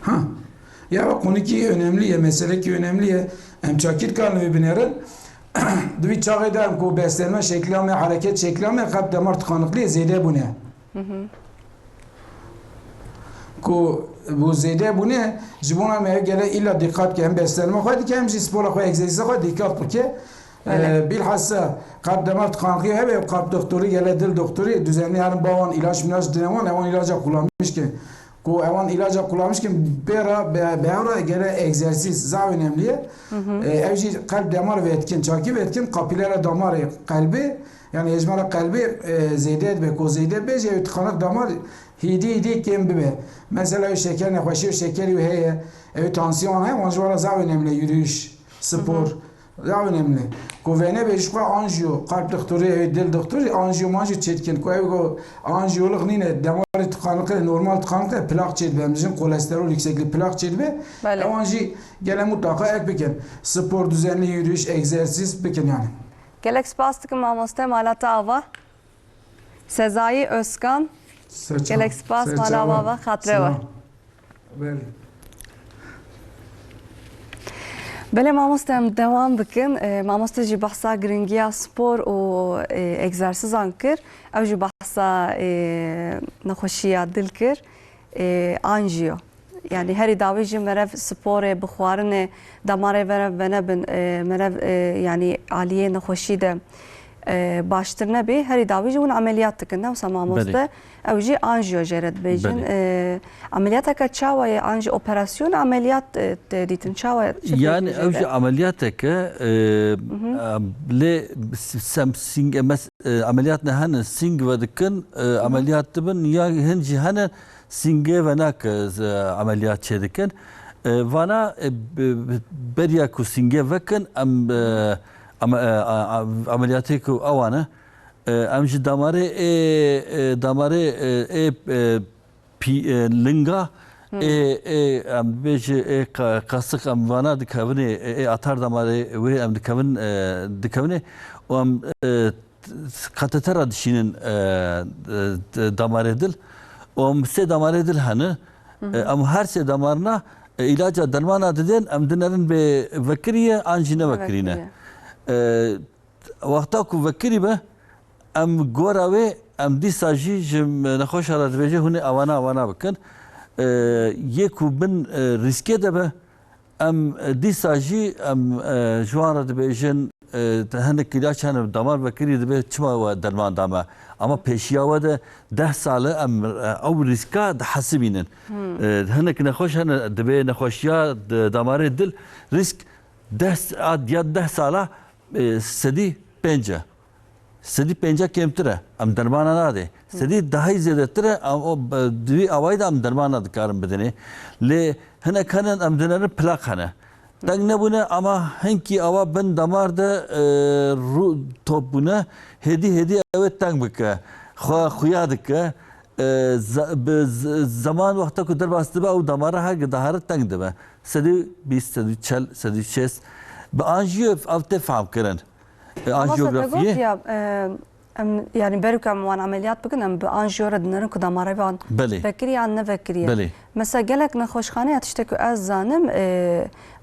Ha. Ya bak konu ki önemli ya mesele ki önemli ya. Hem çakir kanlı binerin. Dvi çağı da ko beslenme şekli ama hareket şekli ama kalp damar tıkanıklığı zede bu ne? Ko bu zede bu ne? Jibona me gele illa dikkat ki hem beslenme koydu ki hem spora koy egzersize koy dikkat bu ki. Bilhassa kalp damar tıkanıklığı hep kalp doktoru gele dil doktoru düzenli yarın bavan ilaç dineman evan ilaca kullanmış ki. Ko evan ilaca kullanmış ki behara gele egzersiz za önemli. Evci kalp damar ve etkin çaki ve etkin kapilere damar kalbi yani ecmara kalbi zeydet be ko zeydet be je tıkanık damar hidi kim be. Mesela şeker ne hoşu şekeri ve heye tansiyon he onjvara za önemli yürüyüş spor za önemli. Ko vene be şu anjiyo kalp doktoru dil doktoru anjiyo manji çetkin ko ev anjiyolog nine damar tıkanıklığı normal tıkanıklığı plak çetbe bizim kolesterol yüksekliği plak çetbe. Bale. Evanji gele mutlaka ek bikin. Spor düzenli yürüyüş egzersiz bikin yani. Gelek spastık mamoste malata ava. Sezai Özkan Gelek spas malava va khatre va. بله ماموسته هم دوام بکن ماموسته جی بحثا گرنگیا سپور و اگزرسیز آن کر او جی بحثا نخوشیا دل کر آنجیو yani her davici merev spor bixwarine damare vene bin merev yani aliye nexweşî de baştir nebe her davici un ameliyat dikin ne wisa mamoste ew jî anjiyo jê re dibêjin ameliyateka çawa ye anji operasyon ameliyat dîtin çawa Yani evci ameliyateke le sem sing ameliyat ne hanin sing ve dikin ameliyat dibin ya hinci hanin singe ve nak ameliyat çedikin vana beriya ku singe vekin ameliyatı ku avana amji damare linga am beji kasık am vana dikavni atar damare ve am dikavni am kateter adişinin damare dil am se damare dil hanı am her se damarına ilaca dermana dedin am dinlerin be vekriye anjine vekrine وقتا کو وکری به ام گوراوی ام دی ساجی جم نخوش هرات بیجه هونه اوانا بکن یکو بن ریسکه ده به ام دی ساجی ام جوان رات بیجن هنه کلاش هنه دمار وکری ده به چما و درمان دامه اما پیشیاوه ده 10 ساله ام او ریسکا ده حسبینن هنه که نخوش هنه ده به نخوشیا دماره دل ریسک 10 ساله سدی پنجه سدی پنجه کمتره ام درمانه ناده سدی دهی زیاده تره ام دوی آواید ام درمانه دکارم بدنه لی هنه کنن ام دنر پلاک هنه تنگ نبونه اما هنکی آوا بن دمار ده رو توپ بونه هدی اوه تنگ بکه خویا دکه zaman vakta ku derbastı be o damara her gıdahara teng de be sedi 20 sedi 40 sedi 60 be anjiyo avte fam kirin anjiyografiye yani berukam wan ameliyat bikin em be anjiyo re dinlerin ku damara van Beli. vekriye an ne vekriye Beli. مثلا gelek nexweşxaneya tiştek ku ez zanim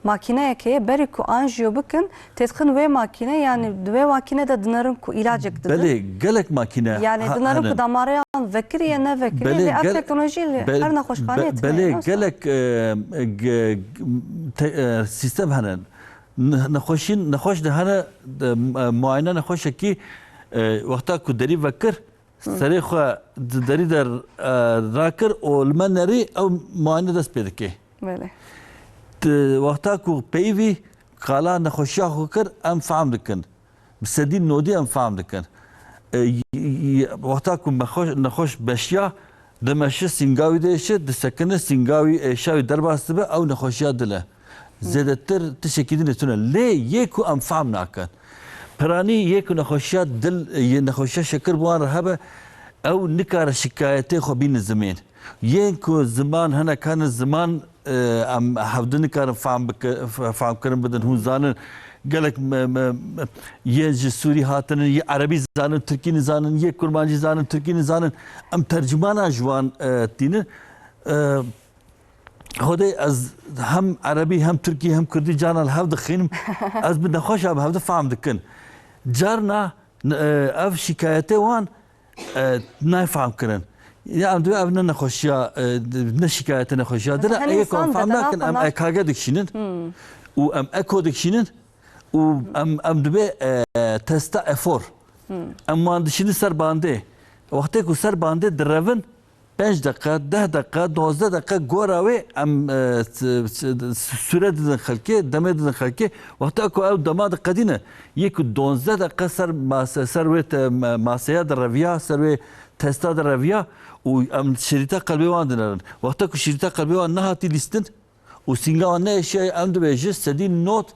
makineyek heye berî ku anjiyo bikin têdixin wê makine yani di wê makine de dinarin ku ilacek didin. Belê gelek makine Yani dinarin ku damareyan vekiriye ne vekiriye ev teknoloji her nexweşxaneyê belê gelek sistem hene nexweşîn nexweş de hene muayene nexweşekî wexta ku derî vekir serê xwe di derî de rakir û li me nerî ew muayene dest pê dike. Belê. Wexta ku peyvî qala nexweşiya xwe kir em fehm dikin. Bi sedî nodî em fehm dikin. Wexta ku nexweş beşiya dimeşi sîngavî de êşe disekine sîngavî êşawî derbas dibe ew nexweşiya dil e. Zêdetir tişekî din tune. Lê yê ku em fehm nakin. Piranî yê ku nexweşiya dil nexweşiya şekir bi wan re hebe ew nikare şikayetê xwe bînin zimên. Yên ku ziman hinek hene ziman em hevdî nikarin fehm bidin hûn zanin gelek yên ji Sûrî hatinin yê Erebî zanin Tirkî nizanin yê Kurmancî zanin Tirkî nizanin em tercümana ji wan tînin Hodê ez hem Erebî hem Tirkî hem Kurdî canan hev dixînim ez bi nexweşa bi hev de fehm dikin. Carna ev şikayetê wan nayfehm kirin. Ya em divê ev ne nexweşiya ne şikayetê nexweşiya dile ê ku em fehm nakin em EKG dikişînin û em eko dikişînin û em divê testa efor em wan dişînin ser bandê. Wextê ku ser bandê direvin 5 dakika, 10 dakika, 12 dakika gora wê em süre didin xelkê, demê didin xelkê. Wexta ku ew dema diqedîne yê ku 12 dakika ser wê maseya direviya, ser wê testa direviya û em şerîta qelbê wan dinerin. Wexta ku şerîta qelbê wan nehatî lîstin û sînga wan neêşiya em dibêje sedî not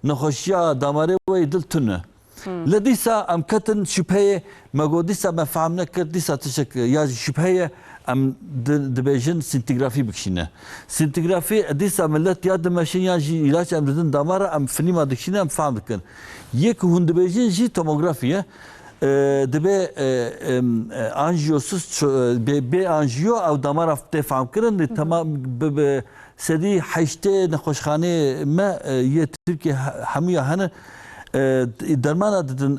nexweşiya damarê wê dil tune. Li dîsa em ketin şüpheyê me got dîsa me fehm nekir dîsa tişek ya şüpheyê em dibêjin sîntîgrafî bikişîne. Sîntîgrafî dîsa millet ya dimeşin ya jî îlaç em didin damara em filîma dikişîne em fehm dikin. Yê ku hûn dibêjin jî tomografî ye dibe anjiyosuz bê anjiyo ew damara tê fehm kirin tamam sedî heştê nexweşxaneyê me yê Tirkiye hemûya hene dermana didin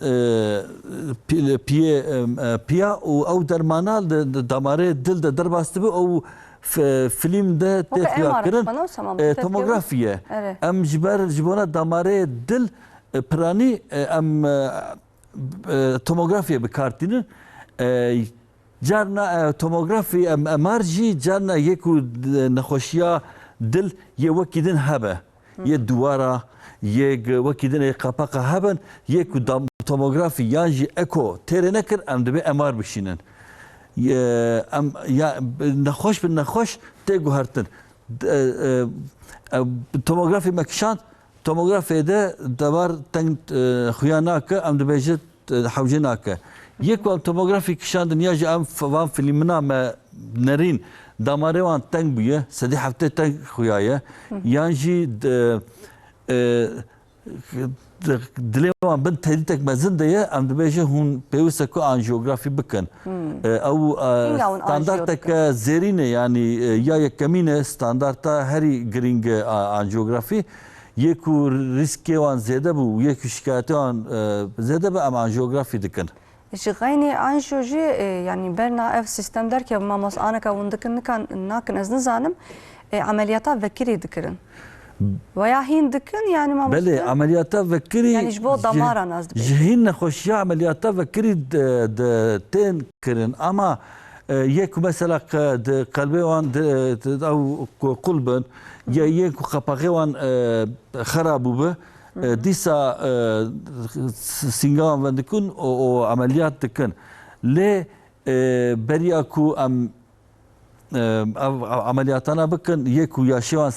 piya û ew dermana damarê dil de derbas dibe ew film de tê xuya kirin tomografî ye. Em ji ber ji bona damarê dil piranî em tomografîye bikartînin carna tomografî MR jî carna yê ku nexweşiya dil yê wekî din hebe yê duwara yê wekî din ê qapaqa hebin yê ku tomografî yan jî eko têrê nekir em dibe MR bişînin. Em nexweş bi nexweş tê guhertin. Tomografî me kişand tomografê de devar teng xuya nake em dibêje hewcê nake. Yê ku em tomografî kişandin ya jî em van filîmina me nerîn damarê wan teng bûye sedî heftê teng xuya ye yan jî dilê wan bin tedîtek mezin de ye em dibêje hûn pêwîst e ku anjiyografî bikin. Ew standarteke zêrîn e yanî ya yekemîn e standarta herî giring e anjiyografî. Yê ku riskê wan zêde bû yê ku şikayetê wan zêde be em anjiyografî dikin. Ji xeynî anjiyo jî yani berna ev sistem derke mamos aneka hûn dikin nakin ez nizanim ameliyata vekirî dikirin. Veya hîn dikin yani mamos. Belê ameliyata vekirî yani ji bo damaran ez dibêjim. Ji hîn nexweşiya ameliyata vekirî tên kirin ama yê ku mesela qelbê wan ew qul bin ya yê ku qepaqê wan xerab bûbe dîsa sînga wan vendikin û ameliyat dikin. Lê beriya ku em ameliyatana bikin yê ku yaşê wan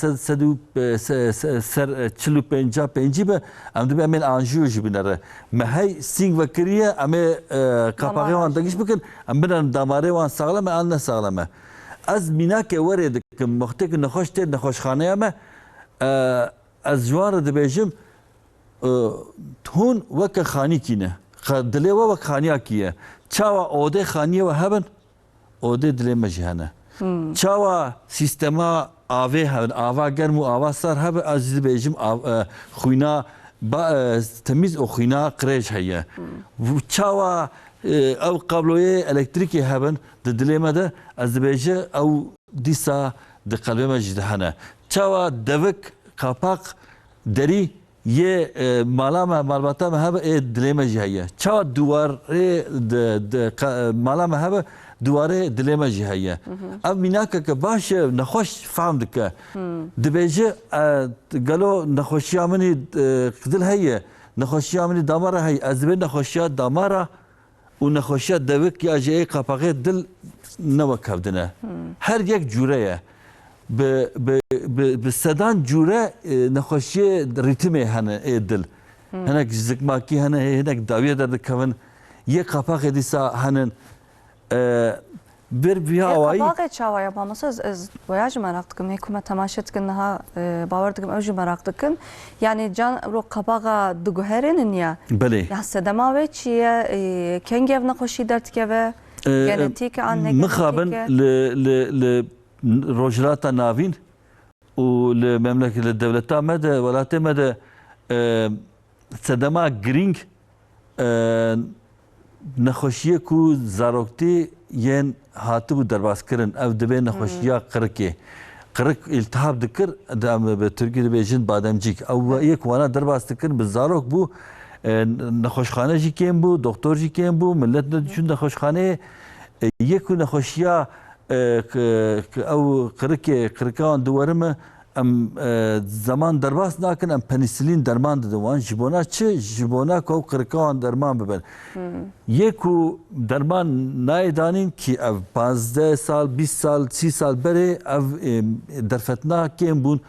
çil û pêncî be em dibe em ê anjiyo jî binere. Me hey sîng vekiriye em ê qepaqê wan degiş bikin em binin damarê wan saxlem e an ne saxlem e. Ez mînakê werê dikim wextê ku nexweş tê nexweşxaneya me ez ji wan re dibêjim hûn weke xanîkî ne. Dilê we wek xaniyakî ye. Çawa odê xaniyê we hebin odê dilê me jî hene. çawa sistema avê hebin ava germ û ava sar hebe ez dibêjim xwîna temiz û xwîna qirêj heye çawa ew qabloyê elektrîkê hebin di dilê me de ez dibêje ew dîsa di qelbê me jî hene çawa devik kapak derî yê mala me malbata me hebe ê dilê me jî heye çawa duwarê mala me hebe duwarê dilê me jî heye ev mînakeke baş e nexweş fehm dike dibêje gelo nexweşiya minî dil heye nexweşiya minî damara heye ez dibê nexweşiya damara û nexweşiya devik ya jî ê kapaqê dil newekevdine her yek cure ye bi sedan cure nexweşiyê rîtimê hene ê dil hinek zikmakî hene hinek dawiye derdikevin yê kapaqê dîsa henin bir vîya awayî Kapaqê çawa yapamasa ez bayağı jî merak dikim hêkûme temaşe dikin niha bawer dikim ew jî merak dikin yani can ro kapaqa diguherînin ya belê ya sedema wê çi ye kengî ev nexweşî derdikeve genetîk an mixabin li rojhilata navîn û li memleket li devleta me de welatê me de sedema girîng nexweşiyê ku zaroktî yên hatibû derbazkirin ev dibe nexweşiya qirikê qirik îltihab dikir bi Tirkî dibêjin bademcîk ew yek wana derbas dikirin bi zarok bû nexweşxane jî kêm bû doktor jî kêm bû millet diçûn nexweşxaneyê yek ku nexweşiya ew qirika wan diwerime em zaman derbas nakin em penisilîn derman didin wan ji bona çi ji bona ku ew qirika wan derman bibin yê ku derman nayê danîn kî ev 15 sal 20 sal 30 sal berê ev derfetna kêm bûn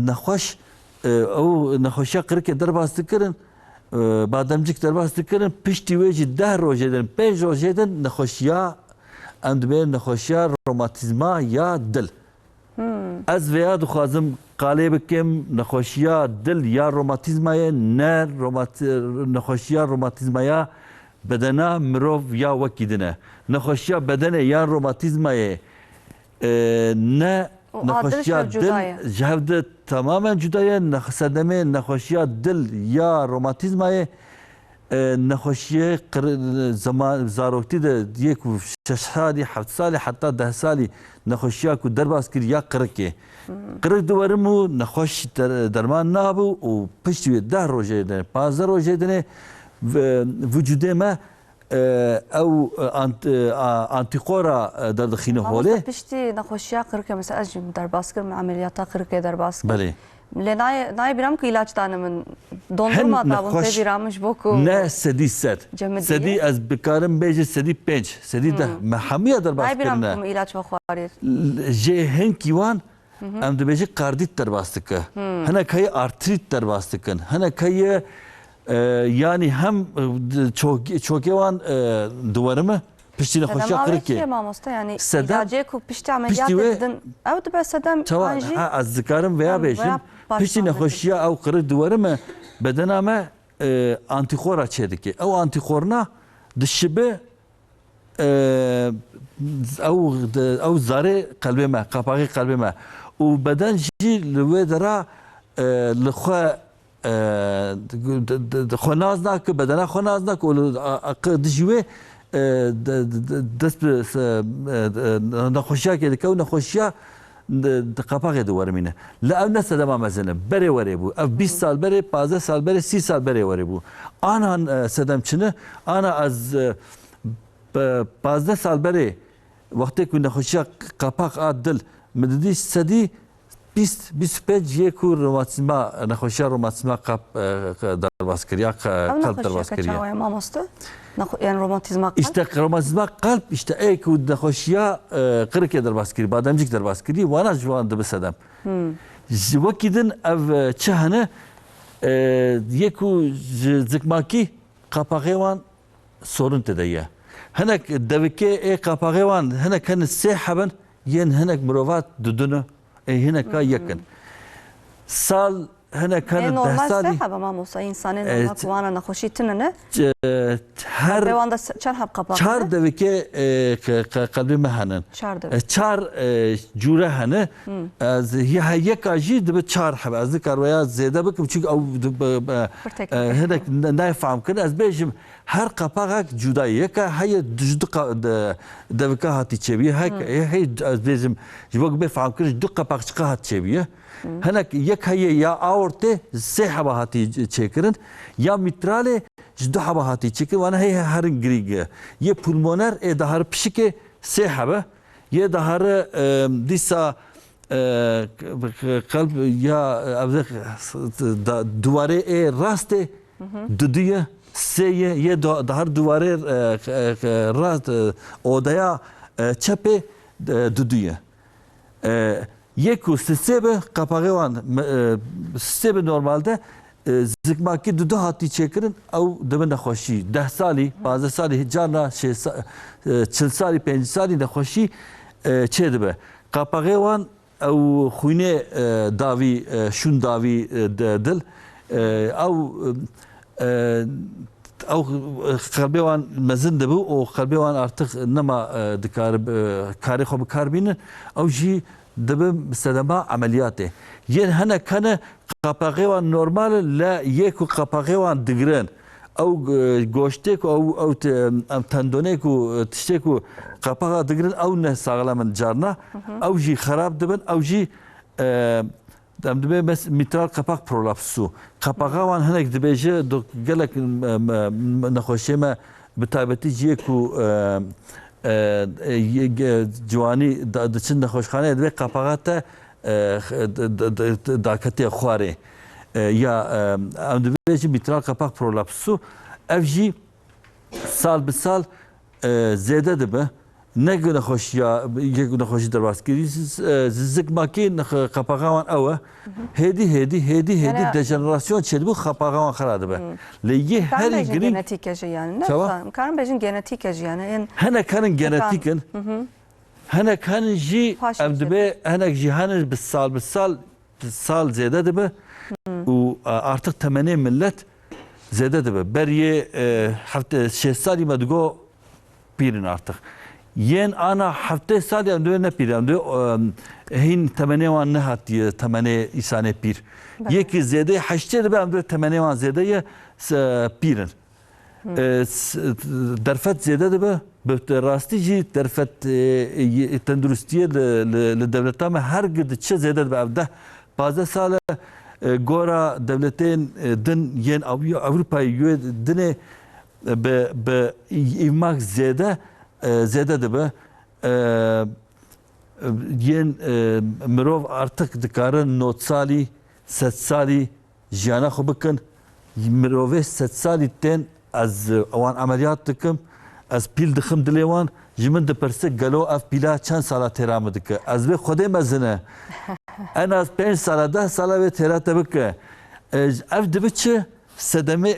nexweş ew nexweşiya qirikê derbas dikirin bademcîk derbas dikirin piştî wê jî 10 rojê din 5 rojê din nexweşiya em dibê nexweşiya romatîzma ya dil ez vêya dixwazim qalê bikim nexweşiya dil ya romatîzmayê ne nexweşiya romatîzmaya bedena mirov ya wekî din e nexweşiya bedenê ya romatîzmayê ne nexweşiya dil ji hev de tamamen cuda ye sedemê nexweşiya dil ya romatîzmayê nexweşiyê zaroktî de yek û 6 salî 7 salî heta 10 salî nexweşiya ku derbas kir ya qirikê qirik diwerim û nexweş derman nabû û piştî wê 10 rojê dinê 15 rojê dinê vücudê me ew antîkora derdixîne holê piştî nexweşiya qirikê mesela ez jî derbas kirim ameliyata qirikê derbas kirim belê lê nayê bîram ku îlaç dane min dondurma dabûn pê bîramiş bo ku ne sedî sed sedî ez bikarim bêje sedî 5 sedî 10 me hemiya derbas nayê bîram kirine ku îlaç vexwarî jê hinkî wan em dibêje kardît derbas dike hinek heye artrit derbas dikin hinek heye yani hem çokê wan diwerime piştî nexweşiya qirikê mamosta yani Sedem- ilacê ku piştî ameliyatê wê- didin ew dibe sedem Çawa jî ez dikarim veya bêjim piştî nexweşiya ew qirik diwerime bedena me antîxora çê dike ew antîxorna dişibe ew zarê qelbê me kapaqê qelbê me û beden jî li wê dera li xwe xwe naz nake bedena xwe naz nake û dijî wê dest bi nexweşiyakê dike û nexweşiya kapaqê diwermîne li ev ne sedema mezin e berê werê bû ev 20 sal berê 15 sal berê 30 sal berê werê bû anan sedem çine ana ez 15 sal berê wextê ku nexweşiya kapaq a dil min didî sedî 25 yê ku romatîzma nexweşiya romatîzma derbas kiriya qalb derbas kiriye çawaya mamosta yani romatizma qalb İşte romatîzma qalb işte ey ku nexweşiya qirikê derbas kirî bademcîk derbas kirî wana ji wan dibe sedem ji wekî din ev çi hene yê ku ji zikmakî kapaqê wan sorun tide ye hinek devikê ê kapaqê wan hinek hene sê hebin yên hinek mirovat dudune ê hineka yekin sal هنه كان نورمال دهسالي سه ما موسى انسان نورمال كوانا نخوشی تننه هر دوانده چند حب قباق چار دوکه قلبی مهنن چار جوره هنه از یک آجی دب چار حب از کارویا زیاده بکم چون او هنه نفهم کنه از بیشم هر قپاق جداییه که هی جد دوکه هاتی چیبیه هی از بیشم جواب بفهم کنه دو قپاق چقدر هات چیبیه هناك يك هي يا اورتي سه حبهاتي تشيكرن يا متراله جدو حبهاتي تشيكر وانا هي هرن جريج يه پولمونر ادهار بشكه سه حبه يه دهار ديسا قلب يا دواره راست دديه سه يه دهار دواره راست اودايا چپه دديه یکو سیستم قپاقیوان سیستم نرمالده زکماکی دو هاتی چکرن او دم نخوشی 10 سالی 15 سالی هجانا 40 سالی 5 سالی نخوشی چه دبه قپاقیوان او خوینه داوی شون داوی دل او قلبیوان مزن دبو او قلبیوان artık نما دکار کاری خوب کار بینن او جی دبه استدامه عملیاته ین هنه کنه قپاقیوان نورمال لا یکو قپاقیوان دگرن او گوشتکو او تندونکو تشتکو قپاقا دگرن او نه ساغلامن جارنا او جی خراب دبن او جی دبه بس میترال قپاق پرولابسو قپاقیوان هنه دبه جه دو گلک نخوشیمه بتایبتی جیکو جوانی دچن نخوشخانه دوی قپاقات داکتی خواره یا ام دوی میترال قپاق پرولابسو اف جی سال به سال زیاده دبه نگو نخوشی یا یک نخوشی درواز کردی زکماکی قپاقوان اوه هدی دجنراسیون چه بو قپاقوان خراب به لیه هر گری genetike yani ne falan karın bejin genetike yani هنه كان جيناتيكن هنه كان جي ابدبه هنه جي هنه بالسال زياده دبه وارتق 80 ملت زياده دبه بريه حتى 6 سال ما تقو بيرن ارتق ين انا حتى سال عنده نه بير عنده هين 8 وان نهات 8 انسان بير يك زياده 8 دبه عنده 8 وان زياده بيرن درفت زیاده دبه به راستی جی درفت تندرستیه لدولت ما هر قد چه زیاده دبه ده 15 سال گورا دولتین دن ین اوروپای یو دنه به ایماک زیاده دبه ین مروف artık دکارن 90 سالی 100 سالی جیانا خوب بکن مروف 100 سالی تن از اوان عملیات دکم از پیل دخم دلیوان جمن دپرسه گلو اف پیلا چند ساله ترام دکه از به خود مزنه en az 5 ساله 10 ساله ve terate bike ev dibçe sedeme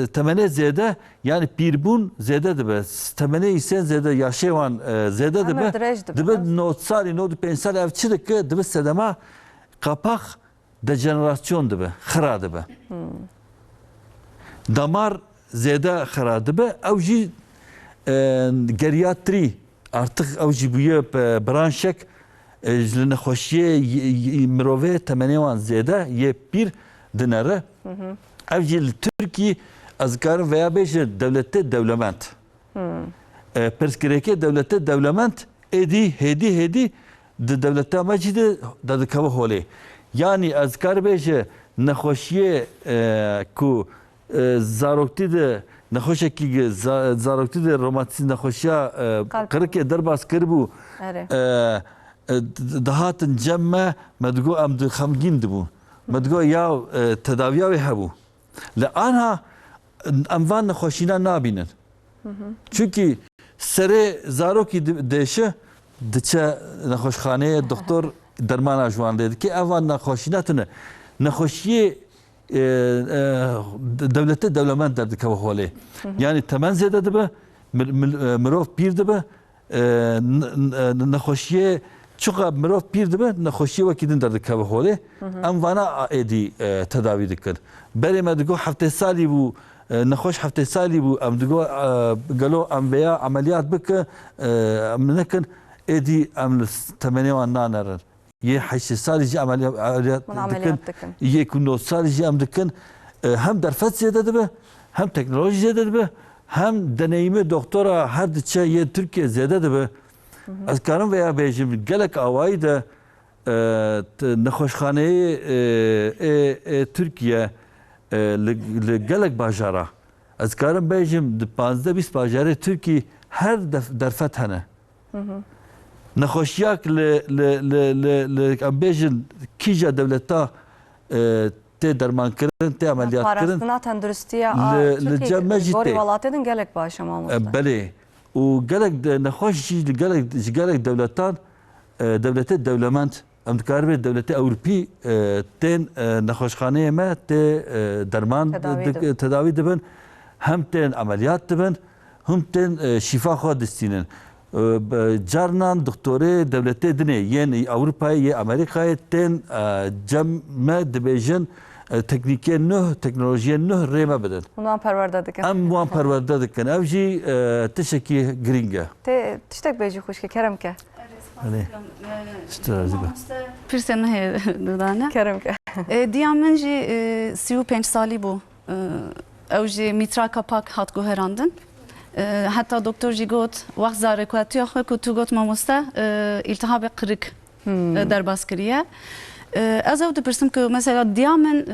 temene zede yani pirbun zede dibe temene isen zede yaşevan zede dibe dibe not sali not 5 sale ev çidike dibe sedema kapak dejenerasyon dibe xira dibe damar زیاده خراب به اوجی گریاتری artık اوجی بویه برانشک جلن خوشیه مروه تمنیوان زیاده یه پیر دنره اوجی ترکی از کار veya beş devlette devlement perskireke devlette devlement hedi de devlette mecidi da kava hole yani az kar beş نخوشیه کو زارokti de نخوشکی زارokti de romatizm نخوشیا کرکه درباس کربو دهاتن جمع مدگو ام خمگین دبو مدگو یا تداویا و هبو لانها اموان نخوشینا نابینن çünkü سر زاروکی دیشه دچه نخوشخانه دکتر درمان اجوان dedi ki evan نخوشیناتنه نخوشیه devlette devlement derdik hava hole. Yani temen zede de be, mirof bir de be, nekhoşiye Çünkü mirov pir dibe nexweşî wekî din derdikeve holê em vana êdî tedavî dikin. Berê me digo heftê salî bû nexweş heftê salî bû em digo gelo em vêya ameliyat bike em nekin êdî em li temenê wan nanerin. Yê heşê salî jî ameliyat dikin. Yê ku nod salî jî em dikin. Hem derfet zêde dibe hem teknolojî zêde dibe hem deneyîmê doktora her diçe yê Tirkiye zêde dibe. Ez karim veya bêjim gelek awayî de nexweşxaneyê Tirkiye li gelek bajara ez karim bêjim di 15-20 bajarê Tirkî her derfet hene. Nexweşiyak li em bêjin kîja devleta tê dermankirin tê ameliyatkirin Parastina tendurustiya li cem me jî gorî tê. welatê din gelek baş e mamoste. Belê û gelek nexweş jî ji gelek devletan devletê dewlemend em dikarin devletê Ewropî tên nexweşxaneyê me tê derman tedavî dibin hem tên ameliyat dibin hem tên şîfa xwe distînin. Carnan doktorê devletê dinê yên Ewropayê yê Amerîkayê tên cem me dibêjin teknîkê nûh teknolojiyê nûh rê me bidin. Hundan perwerde dikin. Em wan perwerde dikin. Ev jî tişekî giring e. Tê tiştek bêjî xwişke kerem ke. Pirsen he dudane. Kerem ke. Diyan min jî 35 salî bû. Ew jî mîtra kapak hat guherandin. Heta doktor jî got wext zarekwatiya xwe ku tu got mamoste îltihabê qirik derbas kiriye. Ez ew dipirsim ku mesela diya min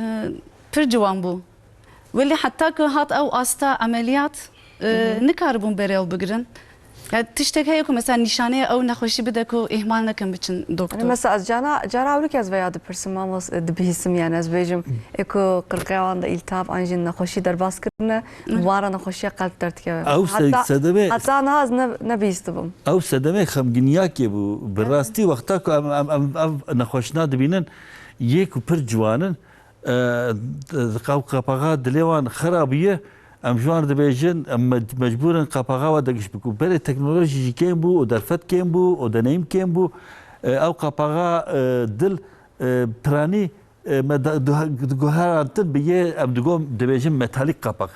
pir ciwan bû. Welî heta ku hat ew asta ameliyat nikaribûn berê ew bigirin. Yani tiştek heye ku mesela nişaneye ew nexweşî bide ku ihmal nekin biçin doktor. Mesela ez cara ewlik ez veya dipirsim mamos dibihîsim yani ez bêjim ku qirqeya wan de îltihab an jî nexweşî derbas kirine wara nexweşiya qelb derd dikeve. Sedemê Heta nihaz nebîstibim. ew sedemê xemgîniyakê bû. Bi rastî wexta ku ev nexweşina dibînin yê ku pir ciwanin qapaxa dilê wan xerabî em ji wan dibêjin em mecbûrin qapaxa we digişt bikû. Berê teknolojî jî kêm bû û derfet kêm bû û deneyîm kêm bû ew qapaxa dil piranî guherantin bi yê em digom dibêjin metalîk qapak.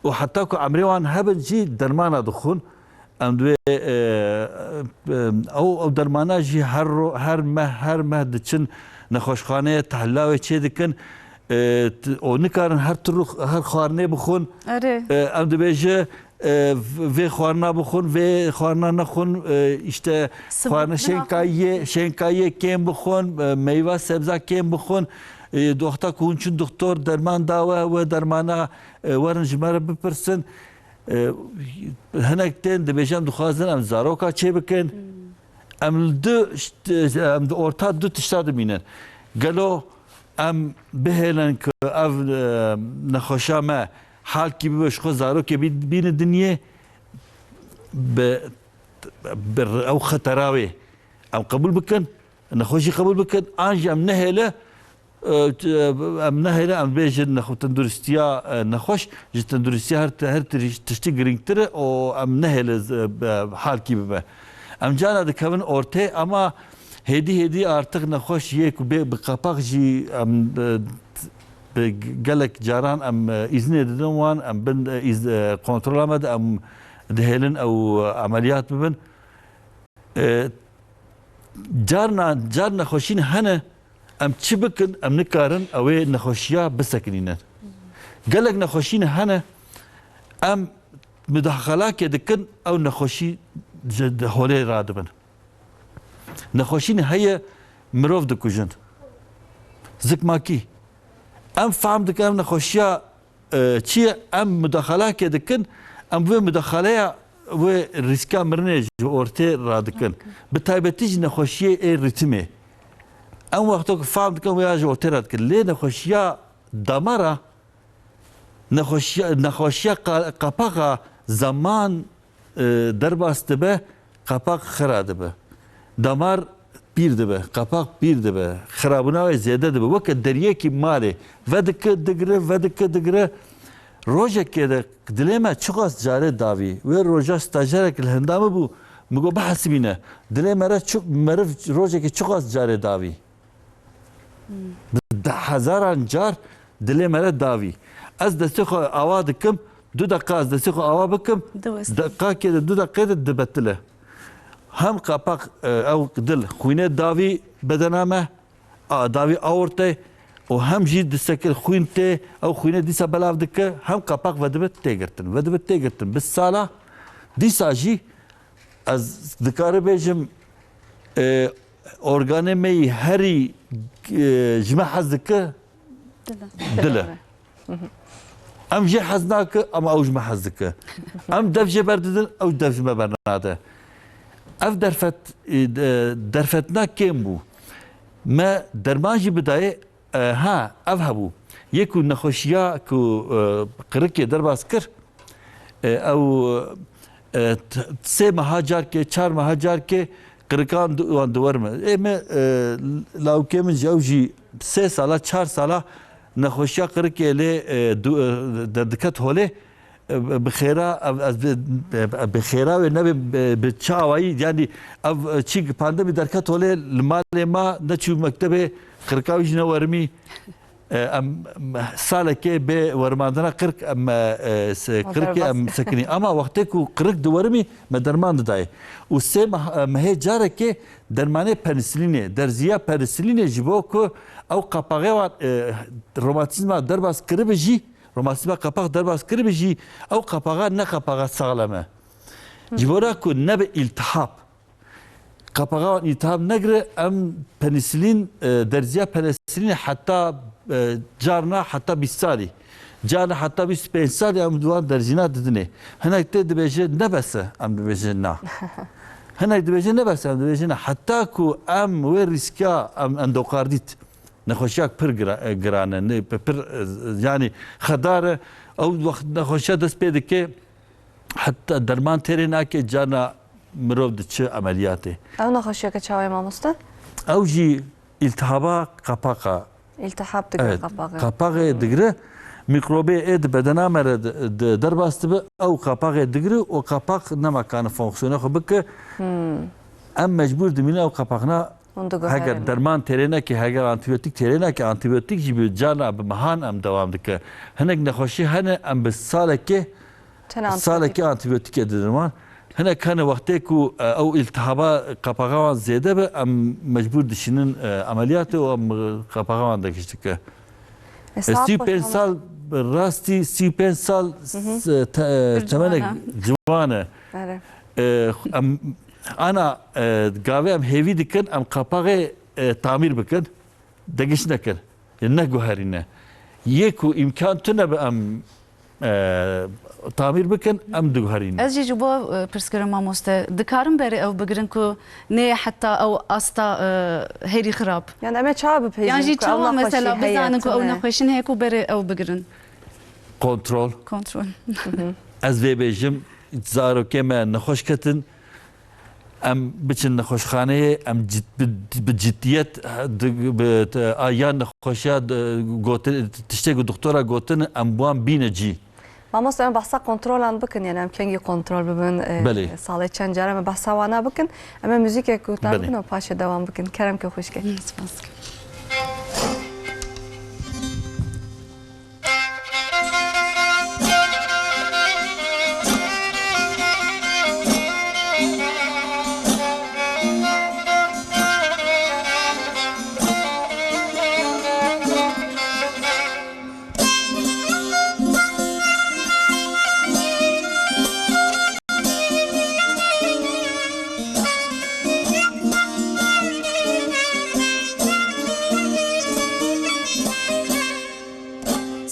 û heta ku emrê wan hebin jî dermana dixwin em divê ew dermana jî her meh diçin nexweşxaneyê tehilawê çê dikin. O nikarin her türlü her xwarinê bixwin. Em dibêje vê xwarina bixwin vê xwarina nexwin işte xwarina şenkayê kêm bixwin meyve sebza kêm bixwin wexta ku hûn çûn doktor derman dawe wê dermana werin ji me re bipirsin hinek tên dibêje em dixwazin em zaroka çê bikin em li orta du tişta dimînin. Gelo em bihêlin ku ev nexweşa me halkî bibe ji xwe zarokê bîne dinyê bi ew xetera wê em qebûl bikin nexweşî qebûl bikin an jî em nehêle em bêjin tendurustiya nexweş ji tendurustiya her tiştî girîngtir e û em nehêle halkî bibe. Em cana dikevin ortê ama hêdî artık nexweş yê ku bi qapak jî em gelek caran em îznê didin wan em bin kontrola me de em dihêlin ew ameliyat bibin. Car nexweşîn hene em çi bikin em nikarin ew ê nexweşiya bisekinînin. Gelek nexweşîn hene em müdahalakê dikin ew nexweşî ji holê radibin. Nexweşîn heye mirov dikujin. Zikmakî. Em fehm dikin em nexweşiya çi ye em müdahalakê dikin em vê müdahaleya wê rîska mirinê ji ortê radikin. Bi taybetî ji nexweşiyê ê ritmê. Em wexta ku fehm dikin wê ji ortê radikin. Lê nexweşiya damara nexweşiya qapaxa zaman derbas dibe qapak xira dibe. Damar pîr dibe, qapak pîr dibe, xirabûna wê zêde dibe. Weke deryekî malê vedike digire rojekê de dilê me çiqas carê davî. Wê roja stajerek li Hinda me bû مگو بحسبینه دلی مرا çok مرا روزه که çok az care davi. ده هزاران car dili مرا davi. Az desti خو آوا دکم 2 dakika az desti خو آوا بکم dakika که 2 dakika دبتله. هم kapak او dil خوینه davi بدنامه davi آورته و هم جی دستکل خوینته او خوینه دیسا بلاف دکه هم kapak ودبت تیگرتن بس سالا دیسا جی از دکاره بیجم ارگانه می هری جمع حز دکه دله ام جی حز ناکه اما او جمع حز دکه ام دف جی برددن او دف جمع برناده اف درفتنا کم بو ما درمان جی بدایه ها اف هبو یکو نخوشیا کو قرقی درباز کر او 3 مهاجر که 4 مهاجر که قرقان دوار مه اما لاوکیم جوجی 3 سالا 4 سالا نخوشیا قرقی لی دکت هوله بخیره و نبی بچاوایی یعنی او چی پاندمی درکت هوله المال ما نچو مکتب قرقاویش نورمی ام ساله که به ورماندنا قرق ام قرق ام سکنی اما وقتی کو قرق دوارمی مدرمان دای و سه مه جاره که درمانه پنسلینه درزیا پنسلینه جبو کو او قپاغه و روماتیزم درباس کربجی روماتیزم قپاغ درباس کربجی او قپاغه نه قپاغه سالمه جبورا کو نبه التهاب قپاغه التهاب نگره ام پنسلین درزیا پنسلین حتی جارنا حتی 20 سالی جارنا حتی 25 سالی ام دوان درجینا ددنه هناك تدبیجه نبسه ام دبیجه نه هناك دبیجه نبسه ام دبیجه نه حتی کو ام و ریسکا ام اندوکاردیت نخوشیاک پر گرانه نه پر یعنی خداره او وقت نخوشیا دست پیدا که حتی درمان ترینا که جارنا مرو دچه عملیاته او نخوشیا که چاوی ماموستا او جی التهابا قپاقا التهاب دقیقه قپاقه قپاقه دقیقه میکروبی اید بدنا مرد درباست به او قپاقه دقیقه و قپاق نمکان فانکسیونه خو بکه ام مجبور دمینه او قپاقنا اگر درمان ترینه که اگر آنتیبیوتیک ترینه که آنتیبیوتیک جی به جانا به مهان ام دوام دکه هنگ نخوشی هنه ام به ساله که آنتیبیوتیک درمان هنا كان وقتكو او التهابات قپاغان زياده به ام مجبور دشينن عملياته و ام قپاغان دكشتك سي سال راستي سي سال تمنك جوانه انا قاوي ام هيفي دكن ام قپاغه تعمير بكن دگش نكن نه گوهرينه يكو امكان تنب ام تعمیر بکن ام دگوهرین از جی با پرسکرم ماموسته دکارم بری او بگرن کو نه حتی او استا هری خراب yani eme çağı bir peyzin yani جی چاوا مثلا بزنن کو او نخوشین هیکو بری او بگرن کنترل از وی بیجم زارو کما نخوش کتن ام بچن نخوشخانه ام بجدیت آیان نخوشیات گوتن تشتگو دکتورا گوتن ام بوان بینه جی ماموستا ام بحثا کنترولان بکن yani ام کنگی کنترol ببین ساله چند جاره ام بحثا وانا بکن ام موزیک گوتن بکن و پاشه دوام بکن کرم که خوش که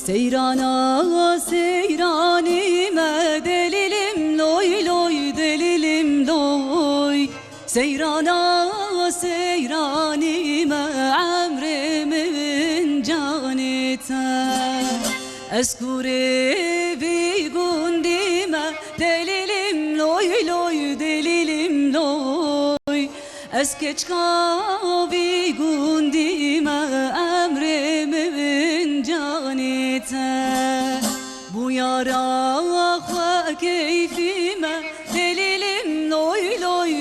Seyrana seyranime delilim loy loy delilim loy Seyrana seyranime emrimin canite Eskure vi gundime delilim loy loy delilim loy Eskeçka vi gundime emrimin canite Bu yara keyfime delilim loy loy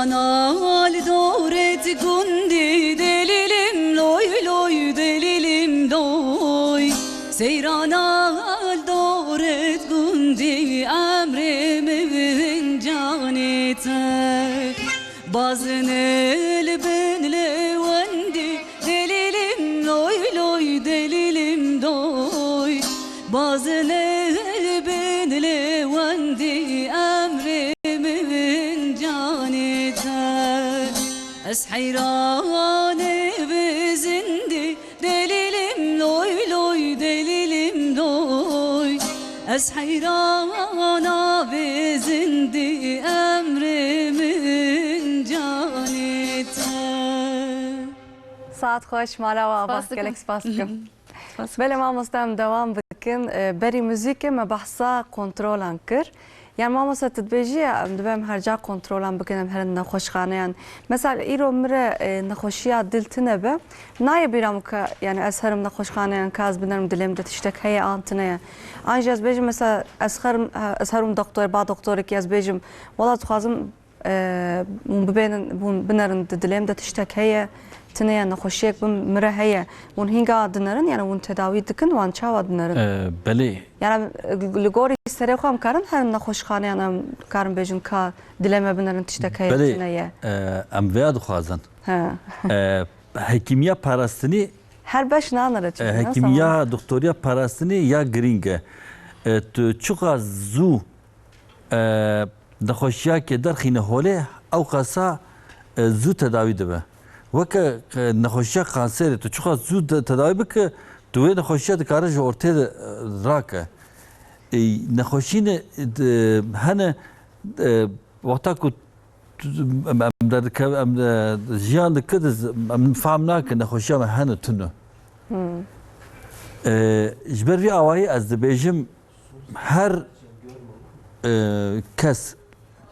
Seyranal doret gundi delilim loy loy delilim loy Seyranal doret gundi emrimin canete Bazın elbin levendi delilim loy loy delilim loy Bazın elbin levendi emrimin canete Es hayrane bezindi delilim loy loy delilim loy Ez hayrana bezindi emrimin canete Saat خوش مالا و آبا سپاس گلک سپاس بکم سپاس. بله ما مستم دوام بکن بری موزیک ما بحثا کنترلان کر يعني ما مثلا تدبيجي دبم هرجع كنترولان بكنم هر نخوش خانيان مثلا إيرو مرة نخوشيات دلتنا به ناي بيرامك يعني أسهرم نخوش خانيان كاز بنرم دلهم دتشتك هي أنتنا أنجز بيجم مثلا أسهرم دكتور بعد دكتور كي أز بيجم والله تخازم بنرن دلهم دتشتك هي تنيا نخوشيك بمرة هي ونهينجا دنرن يعني ون تداوي دكن وان شاوا دنرن بله يعني لغوري سريخو هم كارن هر نخوش خانه انا كارن بيجن كا دلما بنرن تشتكي تنيا ام وياد خوازن ها hekimiye parasını هر باش نانره hekimiye doktoriya parasını ya gringe çok az zu نخوشیا که در خینه هوله او قصا زو تداوی دبه وکه نخوشیا کانسر تو چقدر زو تداوی بکه تو نخوشیا دکاره جو ارته راکه نخوشین هنه وقتا کو در جیان دکد فهم ناکه نخوشیا هنه تنو جبر وی آوایی از دبیجم هر کس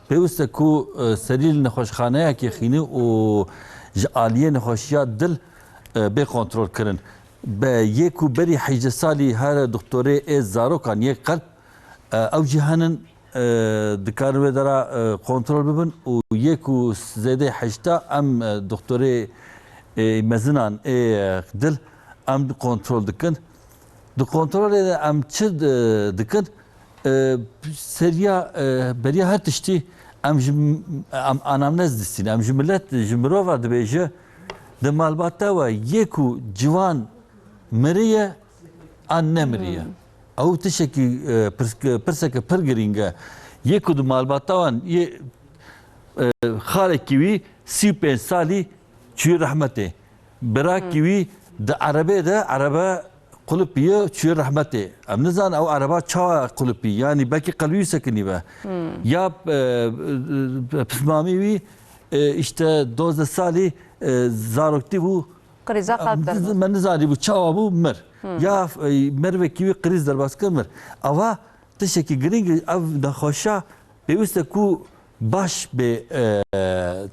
پیوسته کو سریل نخوشخانه که خینه و جالیه نخوشیات دل به کنترل کردن به یکو بری حیج سالی هر دکتره از زاروکان یک قلب او جهانن دکار و درا کنترل ببن و یکو زده حجتا ام دکتره مزنان دل ام کنترل دکن دو کنترل ام چه دکن سریا بریا هر تشتی ام anamnez distin ام millet jimro var dibêje di malbata we yekû ciwan miriye an nemiriye ew tişekî pirseke pir girîng e yekû di malbata wan xalekî wî 35 salî çûyê rehmetê birakî wî di erebê de erebe قلبية شو رحمته أمنزان أو عربا شوا قلبي يعني باقي قلبي سكني به يا بسمامي işte دوز سالي زاروكتي بو قريزا قلبتر من زاري بو شوا بو مر يا مر وكيوي قريز در باس كمر أوا تشكي جرينج أو نخوشا بيوستكو باش به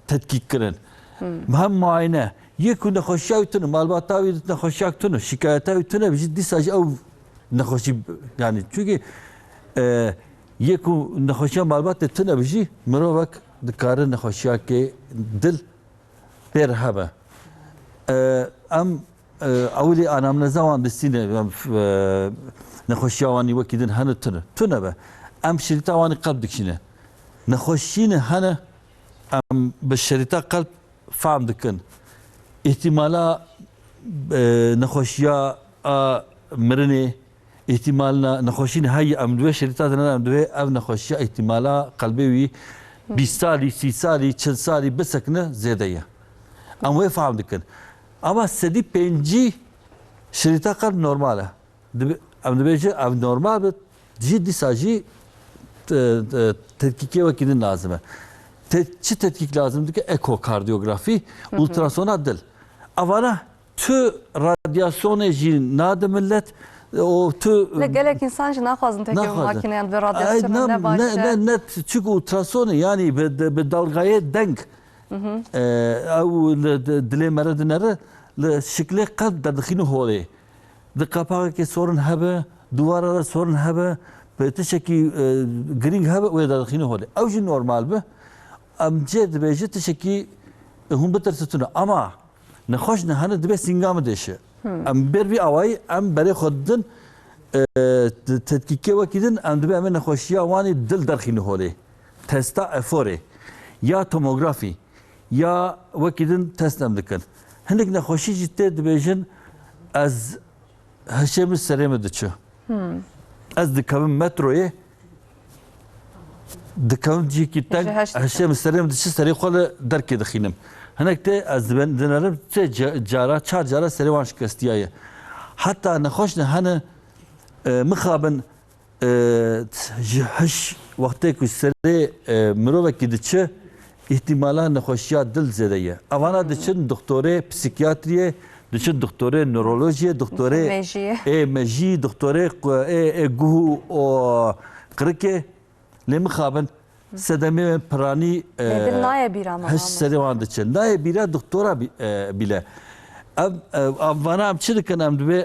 تدقيق كرن مهم معاينة يكون نخوشيا تنو مالباتاوي نخوشيا تنو شكايتاوي تنو بجدي ساج او نخوشي يعني çünkü يكون نخوشيا مالبات تنو بجي مروك دكار نخوشيا كي دل برهبه ام اولي انا من زمان دستين نخوشيا واني وكيدن هن تنو به ام شريطه واني قلب دكشنه نخوشين هن ام بالشريطه قلب فهم دكن ihtimala نخوشیا مرنه احتمالنا نخوشین های امدوه شریطات نه امدوه او نخوشیا احتمالا قلبی وی 20 سالی 30 سالی 40 سالی بسکنه زیاده یه اما فهم دکن اما سدی پنجی شریطات قلب نرماله امدوه جه او نرمال به جدی ساجی تدقیقی وکیدن لازمه çi tetkik lazımdı ki ekokardiyografi, ultrasona dil. Avana tü radyasyonu jin nadı millet o tü لا gelek insan için nakhwazın tek makineyan ve radyasyon ne başı ne çünkü ultrasonu yani be dalgaya denk او دلی مرد نره شکل قلب در دخینه هوله د قپاق که سورن هبه دواره سورن هبه به تشکی گرینگ هبه و در دخینه هوله او جی نورمال به ام جه دبیجه تشکی هم بترسونه اما نخوش نه هنه دبی سینگام دیشه ام بروی آوایی ام برای خودن تدقیقی وکیدن ام دبی امن نخوشی آوانی دل درخینه هولی تستا افوره یا توموگرافی یا وکیدن تست نمدکن هنگ نخوشی جدی دبیجن از هشم سریم دچه از دکم متروی دکم جی کی تنگ هشم سریم دچه سری خال درک دخینم هنگ ته از دنرم ته جارا چهار جارا سری وانش کستیایه حتی نخوش نه هنه مخابن هش وقتی که سری مروه کی دچه احتمالا نخوشیات دل زدیه اوانا دچن دکتره پسیکیاتریه دچن دکتره نورولوژی دکتره مجی دکتره گوه و قرکه لیم خابن سدمی پرانی نایه بیرا ما هش سریوان دچن نایه بیرا دکتورا بیله اوانا ام چی دکن ام دوی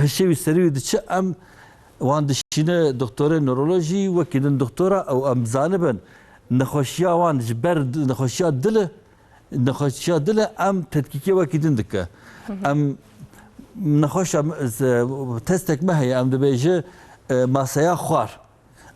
هشوی سریوی دچه ام وان دشینه دکتره نورولوژی وکیدن دکتورا او ام زانبن نخوشیا وان جبر نخوشیا دل ام تدقیقی وکیدن دکه ام نخوش تستک مهی ام دبیجه ماسایا خوار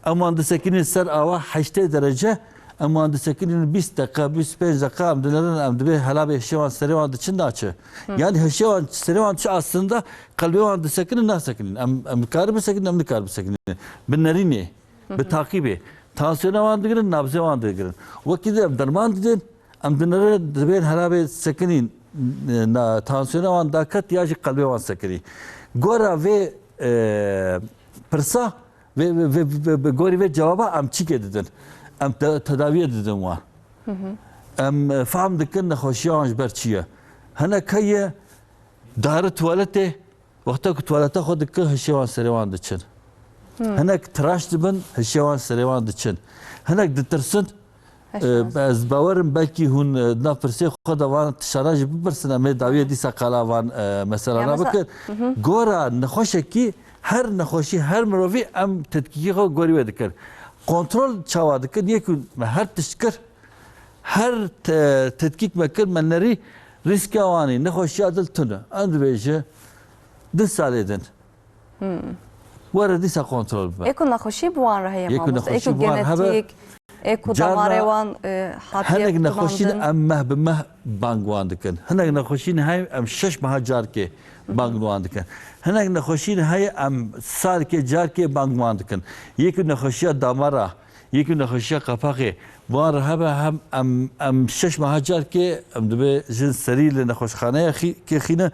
ام وان دسکنین سر آوا 8 درجه ام وان دسکنین 20 دقیقه 25 دقیقه ام dönerin ام دبی هلا هشوان سریوان دچن داچه yani هشوان سریوان çı aslında kalbivan dسکنین nasکنین ام کار بسکنین ام کار بسکنین بنرینه به تعقیبه تانسیون وان دگرن نبض وان دگرن وقتی ام درمان دیدن ام دنره دبیر هرابه سکنین تانسیون وان داکت یا جی قلبی وان سکنی گورا و پرسا و گوری و جوابا ام چی که دیدن ام تداوی دیدن وان ام فهم دکن نخوشیانش بر چیه هنه که داره توالته وقتا که توالته خود دکن هشیوان سریوان دچن هناك تراش دبن هشيوان سريوان دچن هناك دترسن از باورم بلكي هون نافرسي خدا وان تشارج ببرسنا مي داويه دي سقالا وان مثلا انا بكر غورا نخوشه كي هر نخوشي هر مروي ام تدقيق غوري ودكر كنترول چاوا دكر يكون هر تشكر هر تدقيق مكر منري ريسك اواني نخوشي عدل تنه اند بيجه دل ساليدن ورديسا كنترول با ايكو نخوشي بوان رهي ماموس ايكو بوان جينيتيك ايكو دماري وان حاتيه هنگ نخوشين ام مه بمه بانگ وان دکن هنگ نخوشين هاي ام 6 ماه جار کے بانگ وان دکن هنگ نخوشين هاي ام سال کے جار کے بانگ وان دکن يكو نخوشيا دامارا يكو نخوشيا قفاقي وان رهبه هم ام 6 ماه جار کے ام دبه جن سريل نخوشخانه کی خينه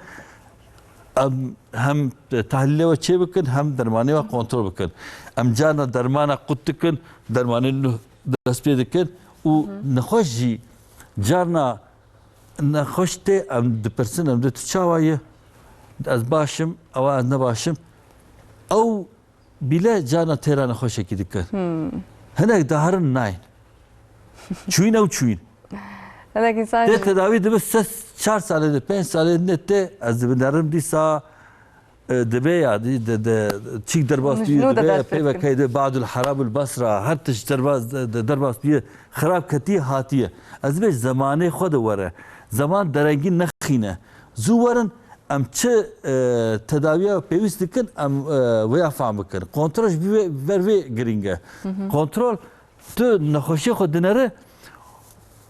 هم تحلیل و چه بکن هم درمانی و کنترل بکن ام جانا درمانا قد کن درمانی دست پید کن و نخوش جی جانا نخوش ته ام دپرسن ام دو چاوایه از باشم او از نباشم او بله جانا تیرا نخوشه کی دکن هنگ دهرن ناین چوین او چوین لكن صار ده تداوی دبی 4 ساله ده 5 ساله nette az dibinarım disa دبي يعني تشيك درباس بيه دبي بيبا كيد بعد الحراب البصرة هرتش درباس بيه خراب كتير هاتية أزبيش زمانه خود وره زمان درنگی نخینه زورن ام چه تداویه پیوست کن ام ویا فهم بکن کنترلش بی گرینگه کنترل تو نخوشی خود دنره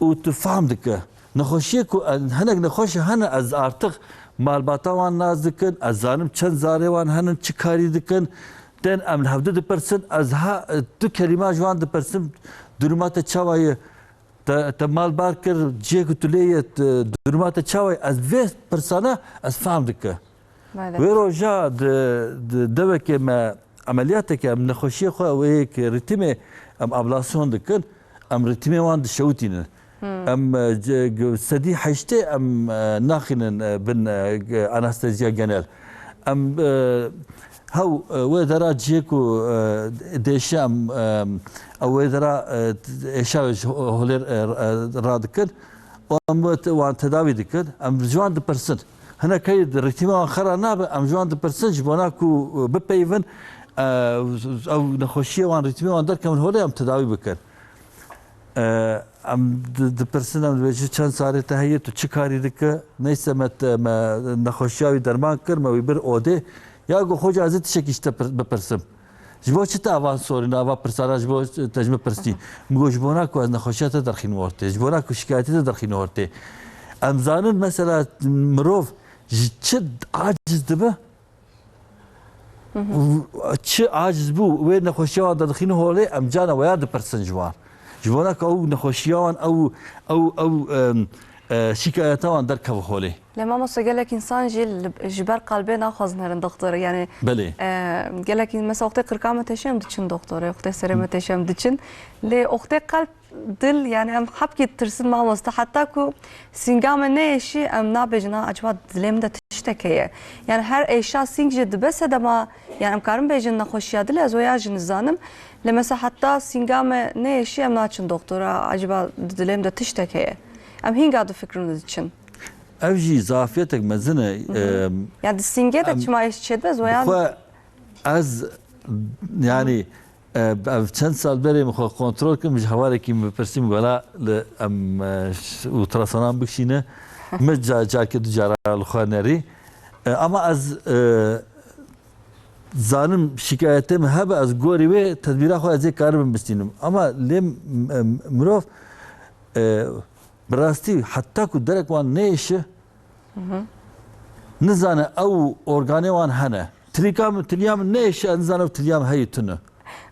و تو فهم دکه نخوشی کو هنگ نخوشی هن از artık malbata wan naz dikin az zanim çend zare wan henin çi karî dikin ten em hevde dipersin az ha tu kelîma ji wan dipersin duruma te çawayê te malbar kir ciyê ku tu lê duruma te çawayê ez vê pirsana ez fehm dike wê roja devekê me ameliyatekê em nexweşiyê xwe wê rîtîmê em ablasyon dikin em rîtîmê wan dişewitînin ام سدي حشتي ام ناخن بن انستيزيا جنرال ام هاو ودرا جيكو ديشام او ودرا اشاوج هولر رادكن وان تداوي دكن ام جوان د برسنت هنا كيد ريتيما خرنا ام جوان د برسنت جبناكو ببيفن او نخوشيه وان ريتيما وان دركم هولر ام تداوي بكن ام دپرسن ام دبیجی چند سالی تهیه تو چی کاری دکه نیست ما نخوشیاوی درمان کرد ما بر اوده یا گو خوش ازت شکیشته بپرسم جبو چی تا آوان سوری نه آوا پرسارا جبو تجمع پرستی میگو جبونا کو از نخوشیات درخین ورته جبونا کو شکایتی درخین ورته ام زانن مثلا مروف چه عاجز دبه چه عاجز بو و نخوشیات درخین هوله ام جانا و یاد پرسن جوان جوانا که او نخوشیان او شکایتان در که بخوله لما مثلا قالك انسان جبر قلبي ناخذ نهرن دكتور يعني بله قالك مثلا وقت قرقامه تشم دچن دكتور وقت سرمه تشم دچن ل وقت قلب دل يعني ام حبكي ترسل ما وسط حتى كو سينغام نيشي ام نابجنا اجوا دلم ده تشتكيه يعني هر ايشا سينج جد بس ما يعني ام كارم بيجن نخوشيا دل از ويا جنزانم لمسا حتى سينغام نيشي ام ناچن دكتور اجوا دلم ده تشتكيه ام هين قاعد فكرون دچن اوجی زافیتک مزنه يعني السينجة ده ما يشتد بس ويا از يعني چند سال بری مخو کنترل کنم مش حوالی که میپرسیم ولا ام ultrasonan بکشینه مش جا که دو جارا لخوانری اما از زانم شکایتم هب از گوری و تدبیرها خو از کارم بستینم اما لیم مروف براستی حتی که درک وان نیشه نزانه او ارگانی وان هنه تلیام نیشه نزانه تلیام هیتونه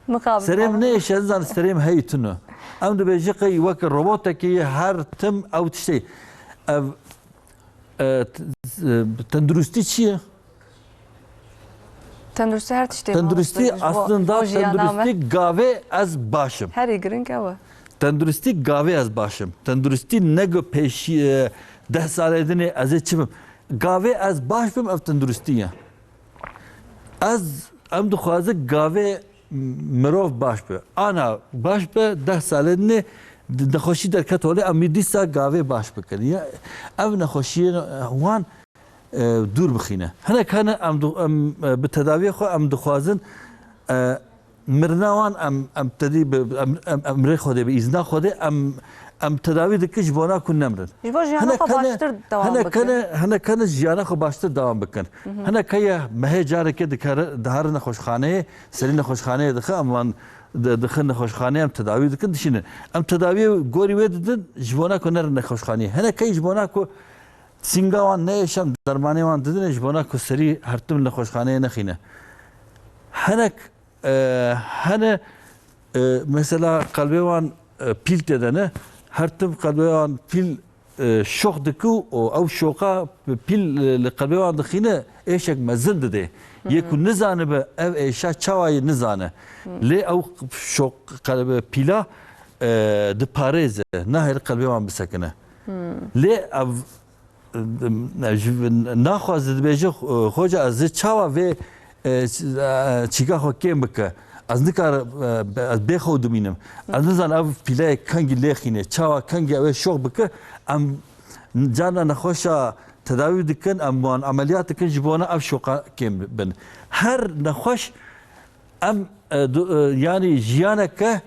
مقابل سریم نیشه نزانه سریم هیتونه ام دو بیجی قی وک روبوت کی هر تم او تشتی تندرستی چیه؟ تندرستی هر تشتی تندرستی aslında tendrüsti gave az başım. Her igrin kava. تندرستی گاوی از باشم تندرستی نگو پیشی 10 سال ادنی از چیم گاوی از باش بم اف تندرستیه از ام دخوازه گاوی مروف باش به انا باش به 10 سال ادنی نخوشی در کتوله امی دیسا گاوی باش بکنی ام نخوشی وان دور بخینه هنه کنه ام به تداوی خو ام دخوازن مرناوان ام تدی ام ری خوده به ایزنا خوده ام تداوی دکش بونا کن نمرن هنه کنه جیانا خو باشتر دوام بکن هنه که مه جاره که دهار نخوشخانه سری نخوشخانه دخه امان دخه نخوشخانه ام تداوی دکن دشینه ام تداوی گوری وید دن جبونا کو نر نخوشخانه هنه که جبونا کو سینگاوان نیشم درمانی وان ددن جبونا کو سری هرتم نخوشخانه نخینه هنه mesela kalbevan pil tedene her tüm kalbevan pil şok diku o av şoka pil kalbevan dikine eşek mezil dedi yekun nizane be ev eşa çavayı nizane le av şok kalbe pila de pareze nahir kalbevan bisakine le av naxwaz dibêje hoca ez çawa ve چیکار خو کم بکه از نکار از بخو دمینم از نزان او پیله کنگی لیخینه چاوا کنگی او شوق بکه ام جانا نخوشا تداوی دکن ام وان عملیات دکن جبونا او شوقا کم بن هر نخوش ام yani جیانا که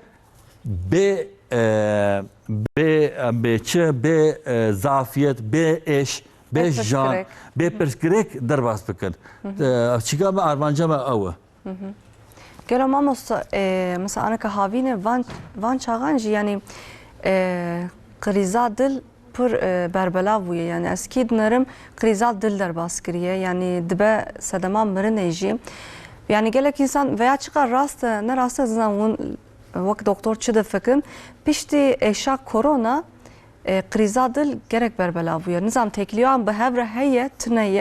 به چه به ضعفیت به اش به جان به پرسکرک درباس بکن چیکار ما آرمانجا ما اوه گرا ما مثلا انا كهافينه وان چاغانجي يعني قريزا دل پر بربلاويه يعني اسكيد نرم قريزا دل درباس كريه يعني دبا صدما مرنيجي يعني قالك انسان veya çıkar rast ne rast zaman وقت دكتور çı فكرن pişti eşa korona قريزا دل gerek بربلاويه نظام تكليان بهبره هي تنيه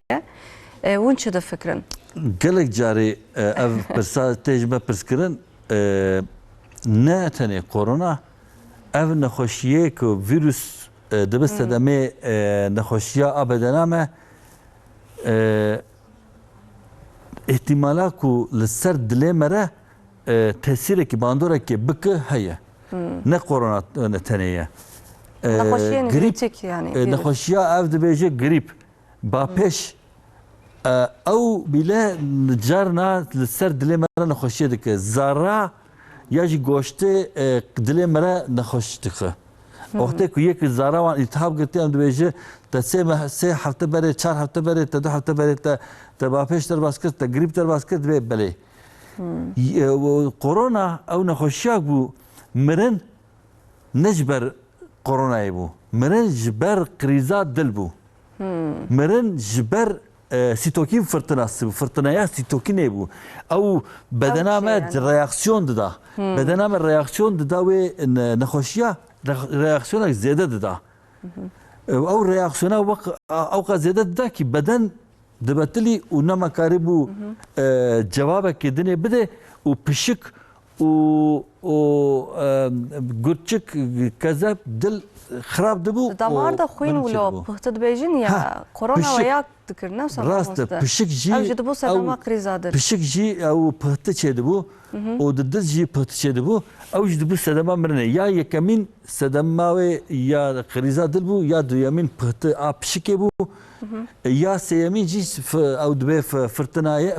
ون çı فكرن gelek cari ev tecrübe pırskırın ne tane korona ev nexoşiye ku virüs dibiste deme nexoşiya abedename ihtimala ku li ser dilê me re tesîrekî bandorekî bike heye ne korona ne teneye grip yani nexoşiya ev dibêje grip ba pêş او بله جرنا لسر دل مرا نخوشیه دکه زارا یا جی گوشته دل مرا نخوش دکه وقتی که یک زاروان التهاب گرتی هم دویجه تا سه هفته بره 4 هفته بره تا 2 هفته بره تا باپیش در باز کرد تا گریپ در باز کرد به بله کرونا او نخوشیاک بو مرن نجبر کرونا بو مرن جبر قریزا دل بو مرن جبر سیتوکین فرتناسی بو فرتنایا سیتوکین بو او بدنامه ریاکسیون داده بدنامه ریاکسیون داده و نخوشیا ریاکسیون زیاده داده او ریاکسیون او زیاده داده که بدن دبتلی و نما کاربو جواب کدنه بده و پشک و گرچک کذب دل خراب دبو دمار دا خوین ولو پخت دبیجن یا کرونا و یا دکر نه سر راست پشک جی او جدبو سلامه قریزادر پشک جی او پخت چه دبو او دد جی پخت چه دبو او جدبو سلامه مرنه یا یکمین سلامه و یا قریزادر بو یا دویمین پخت پشک بو یا سیمین جی او دبی فرتنای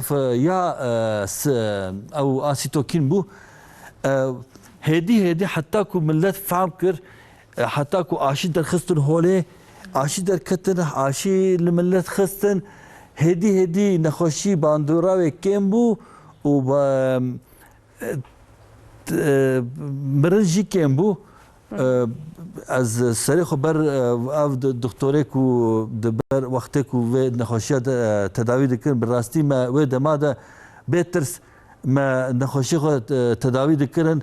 یا او اسیتوکین بو هدی حتی کو ملت فهم کر حتی کو آشی در خستن هوله آشی در کتن آشی لملت خستن هدی نخوشی باندورا و کم بو و مرنجی کم بو از سری خبر او دکتوری کو دبر وقتی کو و نخوشی تداوی دکن براستی ما و دماده بهترس ما نخوشی خود تداوی دکرن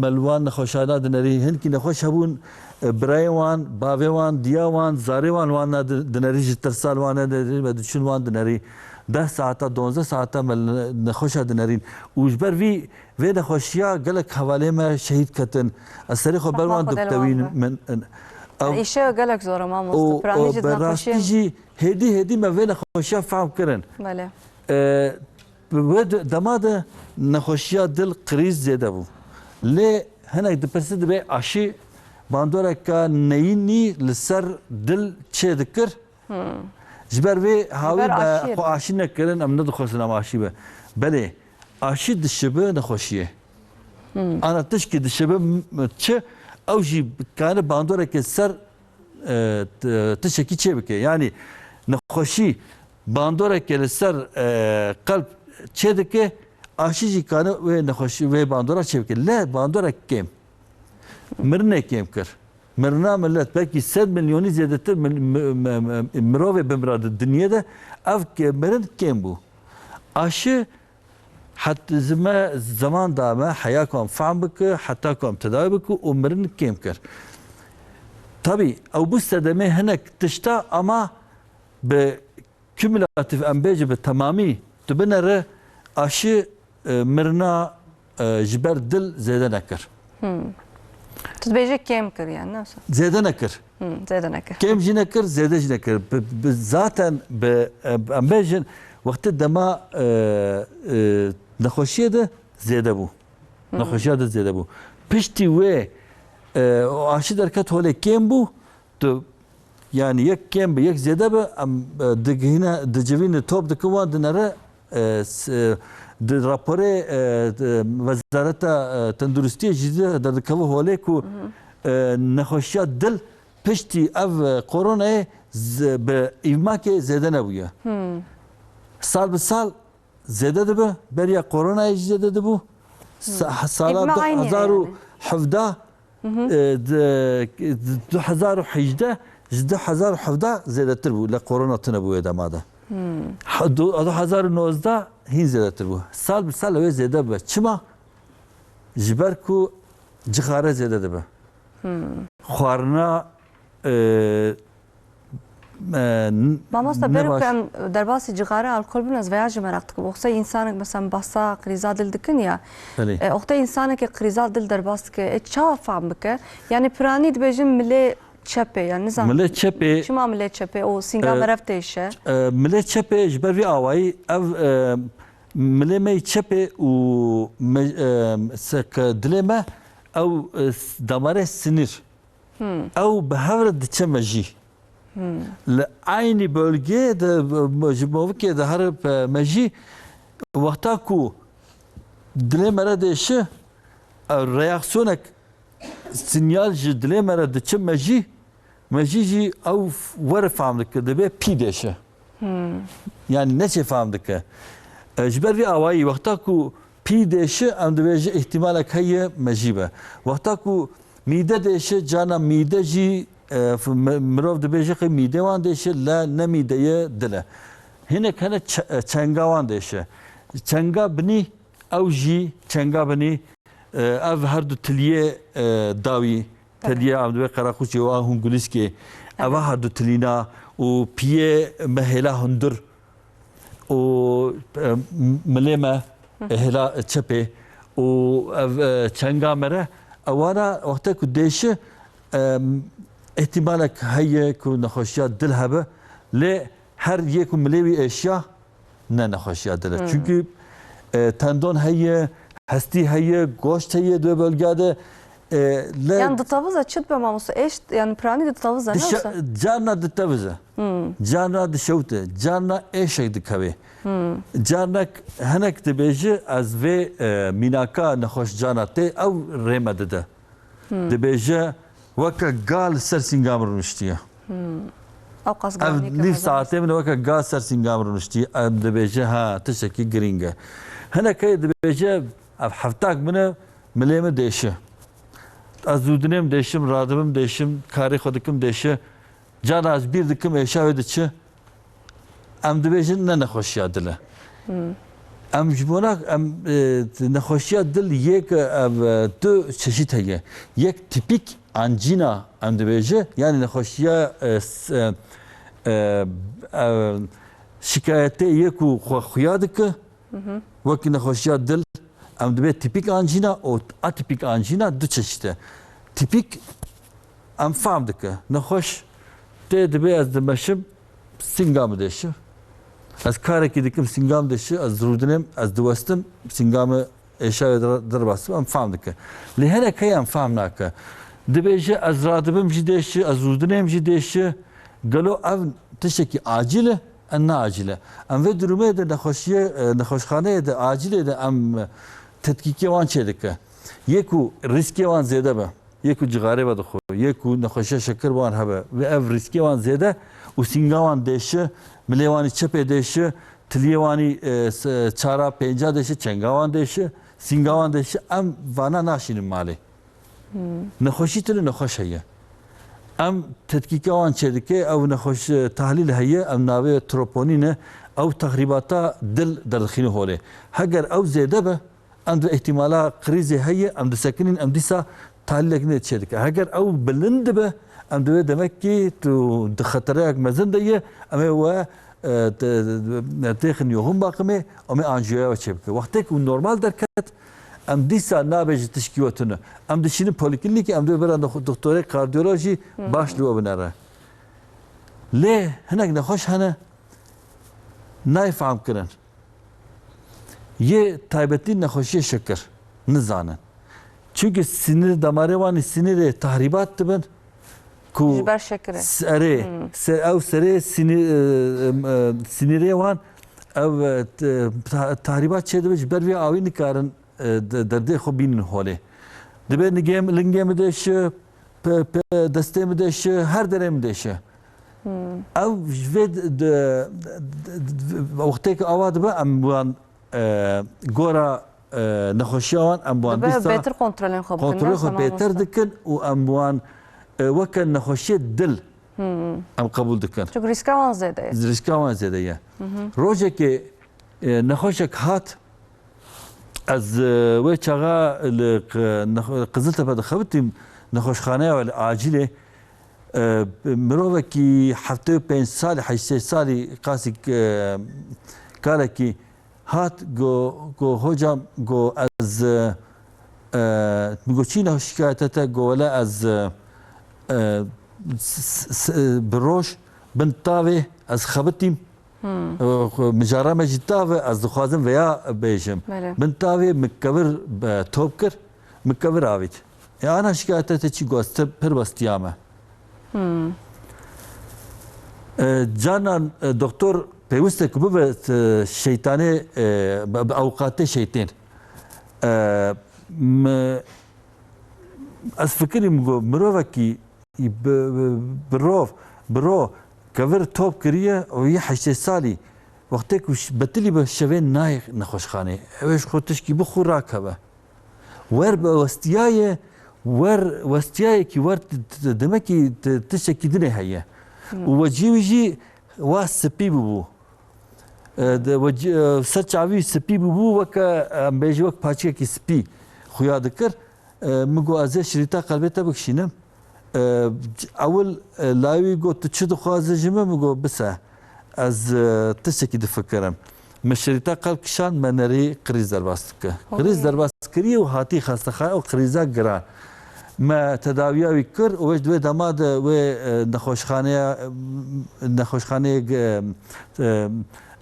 ملوان نخوشانا دنری هن کی نخوش هبون برایوان باویوان دیاوان زاریوان وان دنری جتر سال وان دنری بدشون وان دنری 10 ساعت 12 ساعت نخوش دنرین وجبر وی نخوشیا گلک حواله ما شهید کتن اثر خبر وان دکتوین من ایشه گلک زور ما مستقرانی جد نخوشی هدی ما وی نخوشیا فهم کرن بله دماد نخوشیا دل قریز زیاده بو لی هنگ دپرسید به آشی باندورا که نینی لسر دل چه دکر جبر وی هاوی با آشی نکرن ام ندخوصن ام آشی به بله آشی دشبه نخوشیه انا تشکی دشبه چه او جی کانه باندورا که سر تشکی چه بکه یعنی نخوشی باندورا که لسر قلب چه دکه آشیجی کانه و نخوشی و باندورا چه بکه لا باندورا کم مرنه کم کر مرنا ملت belki 100 milyonu زیادتر مروه بمراد دنیا ده اف که مرن کم بو آشی حتی زمان دامه حیا کام فهم بکه حتی کام تداوی بکه و مرن کم کر tabi او bu sedeme henek tişta ama be kümülatif embeci be tamami tübenere aşı mirna jiber dil zede nekir. تدبیجه کم کر yani nasıl? Zede nekir. Zede nekir. Kem ji nekir, zede ji nekir. Zaten be embecin vakti dema nexoşiye de zede bu. Nexoşiye de zede bu. Pişti ve aşı derket hole kem bu to yani yek kem be yek zede be am digine dicivine top dikwan dinare د راپورې وزارت تندرستی جدي در دکوه هوله کو نخوشیات دل پشتی او کرونا به ایما که زیاده نبوده سال به سال زیاده ده به بریا کرونا زیاده ده بو سال 2017 2018 2017 زیاده تر بو لکرونا تنبوه دماده 2019 هین زیاده تر بو سال به سال اوه زیاده به چما جبر کو جخاره زیاده ده به خوارنا Mamosta berim ki derbasi cigara alkol biraz veya cımeraktık. Oxta insanık mesela basa kriza dil dikin ya. Oxta insanık ki kriza dil derbasi ki çava fam bike. Yani pirani dibejim mile çepe yani ne zaman? Mile çepe. Çima mile çepe o singa merefte işe. Mile çepe jber vi avayı ev mile me çepe u sek dileme ev damare sinir. Ev behevre diçe meji. لعینی بلگه ده مجموعه که ده هر مجی وقتا کو دل مرا دیشه ریاکسیونک sinyal ji dilê me re diçe me jî ew were fehm dike dibe pî deşe. Yani neçe fehm dike. Ji ber vê awayî wexta ku pî deşe em dibêje ihtimalek heye me jî be. Wexta ku mîde deşe cana mîde jî mirov dibêje xê mîdê wan deşe la ne mîdeye dil e. Hinek hene çenga wan deşe. Çenga binî ew jî çenga binî ev her du tiliye dawî tiliye em dibe qeraxûçê wan hûn gulîskê ev her du tilîna û piyê me hêla hundir û milê me hêla çepê û ev çenga me re ewana wexta ku deşe ihtimalek heye ku nexweşiya dil hebe lê her yê ku milê wî eşya ne nexweşiya dil e. Çünkü tendon heye, hestî heye, goşt heye dve bölge de Yani dıtavuza çıt be mamusu eş yani prani dıtavuza ne olsa? Carna ditevize. Carna dişewte. Carna eşek dikeve. Carna henek dibêje ez vê mînaka nexweş cana tê ew rême dide. Dibêje weke gal ser sîngam rûniştiye. Ew qasganî Ev nîv saetê min weke gal ser sîngam rûniştiye. Em dibêje ha tiştekî giring e. Hinekê dibêje ev heftak min milê me deşe. Ez zûdinêm deşim, radibim deşim, karê xwe dikim deşe. Cana ez bîr dikim êşa wê diçe. Em dibêjin ne nexweşiya dil e. Em ji bo nexweşiya dil yek ev du çeşît heye. Yek tipîk angîna em dibêje yani nexweşiya şikayetê yek û xwe xuya dike wekî nexweşiya dil em dibe tipîk angîna û atipîk angîna du çeşît e. Tipîk em fehm dike nexweş tê dibe ez dimeşim sîngam deşe. Ez karekî dikim sîngam deşe ez rûdinêm ez diwestim sîngamı êşa dirbastim em fehm dike. Lê hinek heye em fehm nake. Dibêje ez radibim jî deşe ez rûdinêm jî deşe gelo ev tiştekî acîl e en neacîl e. Em vê durumê de nexweşxaneyê de acîlê de em tetkîkê wan çê dike. Yek û riskê wan zêde be. Yek û cigarê ve dixwe, yek û nexweşiya şeker wan hebe ve ev riskê wan zêde û sînga wan deşe, milê wanî çepê deşe, tiliyê wanî çara pênca deşe, çenga wan deşe, sînga wan deşe em vana naşînin malê. Nexweşî tune nexweş heye. Em tetkîka wan çê dike ew nexweş tahlîl heye em navê troponîn e ew texrîbata dil derdixîne holê. Heger ew zêde be em di ihtimala krîzê heye em disekinîn em dîsa tahlîlekî çê dike. Heger ew bilind dibe em divê demek ki tu di xetereyek mezin de ye em ê we têxin yoxûn baqimê em ê anjiyoya we çê bike. Wextê ku normal derket em dîsa nabêje tişkî we tune. Em dişînin polîklînîkê em divê bira doktorê kardiyolojî baş li we binêre. Lê hinek nexweş hene nayê fehm kirin. Yê taybetî nexweşiyê şeker nizanin. Çünkü sinir damarê wanî sinirê tahrîbat dibin ku Ji ber şekerê. serê ew serê sinirê wan ew tahrîbat çê dibe ji ber vê awî nikarin derdê xwe bînin holê. Dibe lingê mi deşe, destê mi deşe, her derê mi deşe. Ew ji vê wextê ku awa dibe em wan gora nexweşiya wan em wan Dibe dîsa bêtir kontrolên xwe bikin. kontrolê xwe bêter dikin û em wan weke nexweşiyê dil em qebûl dikin. Çünkü riska wan zêde ye. Riska wan zêde ye. Rojekê nexweşek hat ez wê çaxa li Qiziltepe dixebitîm nexweşxaneya we li acîlê mirovekî 75 salî 80 salî qasî karekî hat got hocam got ez mi çî şikayet te got wele ez bi roj bin tavê ez xebitîm mijara me jî tavê ez dixwazim veya bêjim bin tavê mikevir top kir mikevir avît. Ana şikayet te çî got pir bestiya me. Canan doktor pêwîst e ku bibe şeytanê awqatê şeytên از فکریم گو مروه کی برو کور توپ کریه و یه 8 سالی وقتی که بتلی به شوه نای نخوشخانه اوش خودش کی بخور راکبه ور به وستیای کی ور دمکی تشکی دنه هیه و جیوجی واس سپی بو سرچاوی سپی بو وک بیجی وک پاچی کی سپی خویا دکر مگو از شریطه قلبته بکشینم اول لاوی گو تو چه دخوازه جمه مگو بسه از تشکی دفکرم مشریطه قلب کشان منری قریز درباست که قریز درباست کریه و هاتی خسته خواهی و قریزه گران ما تداویاوی کر و وش دوی داماد و نخوشخانه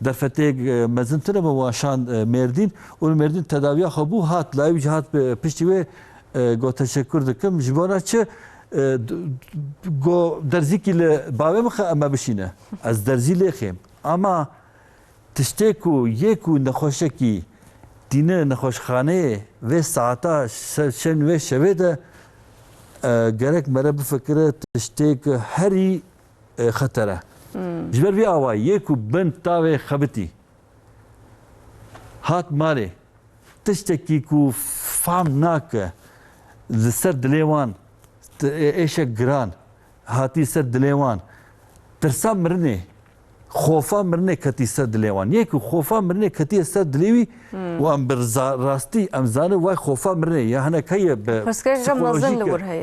درفته مزن تره واشان مردین و مردین تداویا خبو هات لایوی هات پشتی و گو تشکر دکم جبارا چه گو درزی کی باوی مخه اما بشینه از درزی لیخیم اما تشتکو یکو نخوشه کی دینه نخوشخانه و ساعتا شن و شوه ده گرک مره بفکره تشتک هری خطره جبر بی آوایی یکو بند تاوه خبتی هات ماله تشتکی کو فهم ناکه سر دلیوان ایشک گران هاتی سر دلیوان ترسا مرنه خوفا مرنه کتی سر دلیوان یکو خوفا مرنه کتی سر دلیوی و ام براستی ام زانه وای خوفا مرنه یا هنه کیه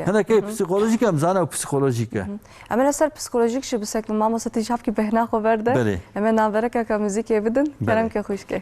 هنه کیه پسیکولوژیک ام زانه و پسیکولوژیکه اما سر پسیکولوژیک شو بسک ما مستي شاف کی بهنا خو ورده اما ناوره که موزیک بدن برام که خوش که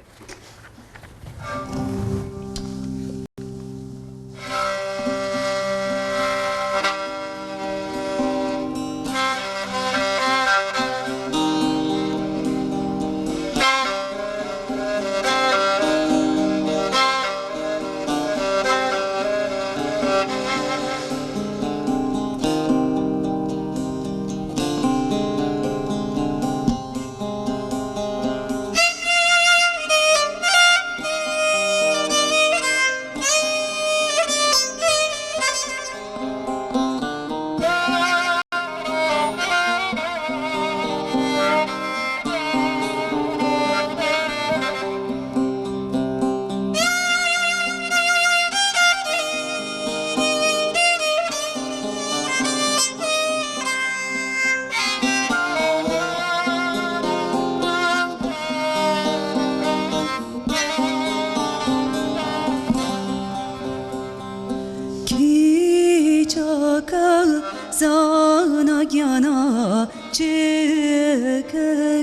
زانا گیانا چه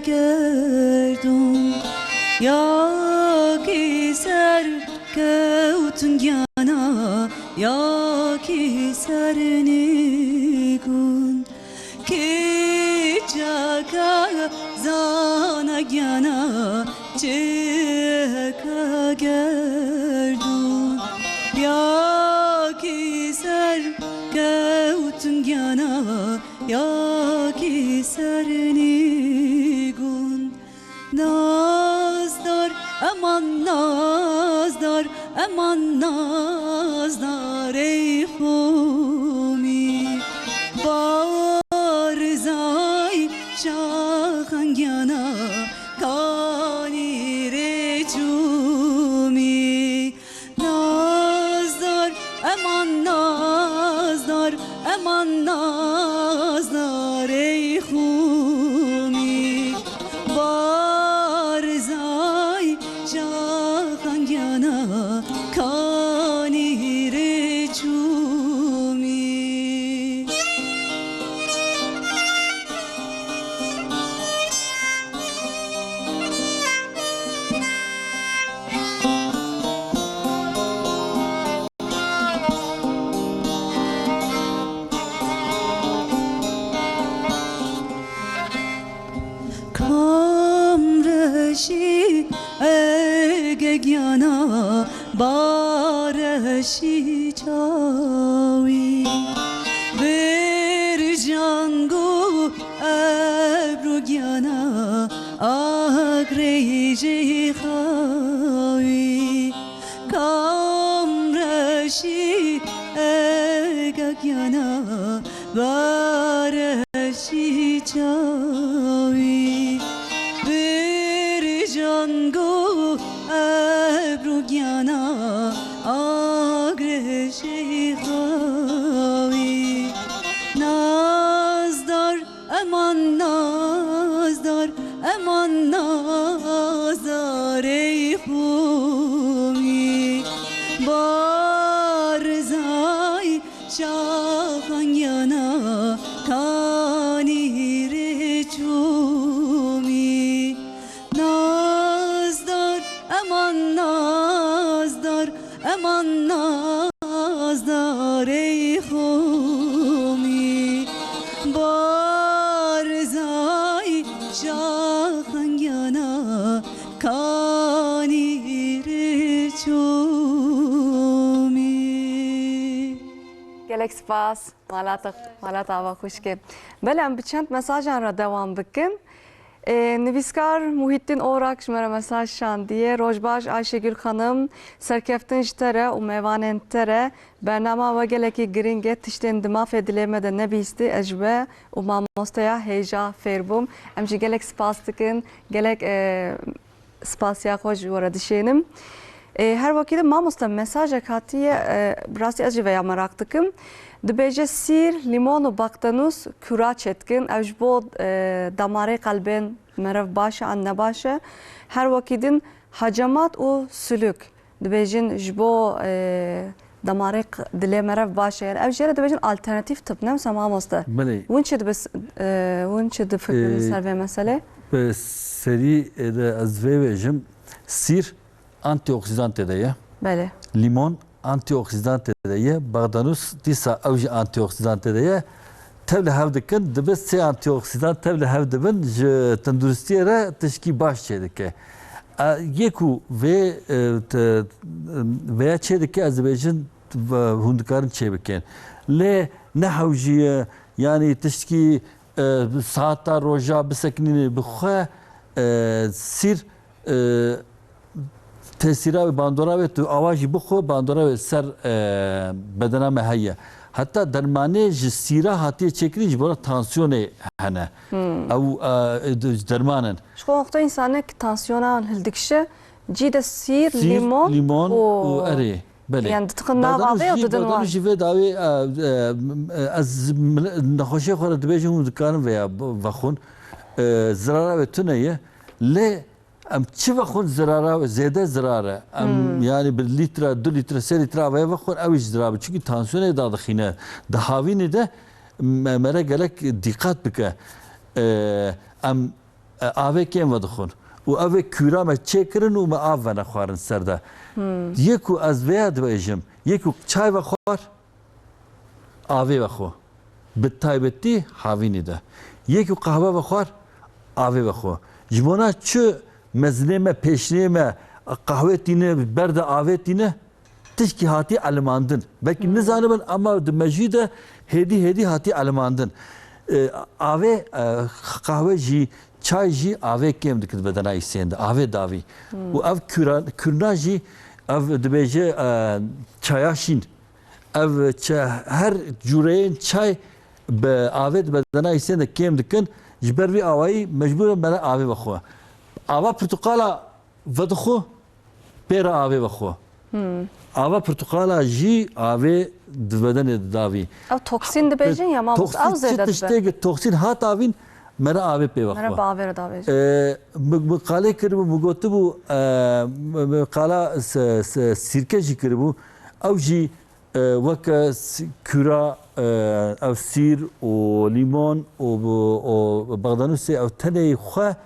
گردون یا کی سر کوتون گیانا یا کی سر نیگون کی جاگا زانا گیانا چه گردون یا کی سر کوتون گیانا یا کی سر نیگون نازدار امان نازدار امان نازدار ای خومی بارزای شاخنگیانا کانی رجومی نازدار امان نازدار امان نازدار ای خومی بارزای شاخنگیانا کانی رجومی کامرشی اگگیانا بارشی چاوی برجانگو ابروگیانا آگریجی خواهی کامرشی برشی چاوی بر جانگو ابرو گیانا آگرشی خواهی نازدار امان نازدار امان نازدار ای خومی بارزای شاخان yana kanire çumi nazdar aman nazdar aman nazdar ey humi barzai şahan yana kanire çumi gelek spas malat ava خوشگه بلم به چند مساجان را دوام بکن نویسکار Muhittin Orak şmara mesaj şandiye Rojbaş Ayşegül Hanım serkeftin jtere u mevanen tere bernama ve geleki gringe tişten dimaf edilemede ne bisti ecbe u mamostaya heja ferbum emci gelek spas dikin gelek spasya hoş vara dişenim her vakitte mamosta mesaj katiye brasi acı veya merak tıkım dibece sir limon u baktanus küra çetkin evjbo damare kalben merev başa anne başa her vakitin hacamat u sülük dibecin jbo damare dile merev başa yani evjere dibecin alternatif tıp ne mesela mamosta بله ونچه دبس ونچه دفکر سر ve mesele به سری از ویژم سیر antioksidan tedeye, bele limon antioksidan tedeye, bagdanus disa avji antioksidan tedeye, tevle hevdikin dibe se antioksidan tevle hevdibin tenduristiye re teşki baş çedike. Yeku ve veya çedike Azerbaycan hundikarın çebiken. Le ne havjiye yani teşki saatta roja biseknini bixwe sir tesira ve bandora ve tu avajı bu bandora ve ser bedena mehayya. Hatta dermane sira hatiye çekiliş bana tansiyonu hene. Ev dermanen. şu nokta insana ki tansiyona hildikşe cide sir Sir, limon o eri. Bele. yani tıkınna bağlı ya dedin var. Jive davi az nahoşe khora dibejum dukanım veya vakhun zarara ve tüneye le ام چی وقت زراره و زیاده زراره ام یعنی به لیتر 2 لیتر 3 لیتر آوای وقت اویش زراره چون تانسیون داده خینه دهاوینه ده مره گلک دقت بکه ام آوای کیم ودخون و آوای کورا ما چکرن و ما آو نخوارن سرده یکو از ویاد ویجم یکو چای وخوار آوای وخو به تایبتی هاوینه ده یکو قهوه وخوار آوای وخو جمعنا چه mezleme, peşneme, kahvetine, berde avetine tişki hati alimandın. Belki ne zanıbın ama mecide hedi hati alimandın. Ave kahve ji, çay ji ave kem dikit bedena isende. Ave davi. Bu ev kürna ji ev dibece çayaşin. Ev her cüreyin çay be ave bedena isende kem dikin. Jbervi avayı mecburen bana ave bakwa. Ava portakala vadxo pera ave vakho. Ava portakala ji ave dveden davi. Ev toksin dibecin ya mamuz ev zede dibe. Toksin hat avin mera ave pe vakho. Mera bağvere davecin. Mukale kırbu mugotu bu mukala sirke ji kırbu. Ev ji vaka küra ev sir o limon o bagdanus ev tane xwa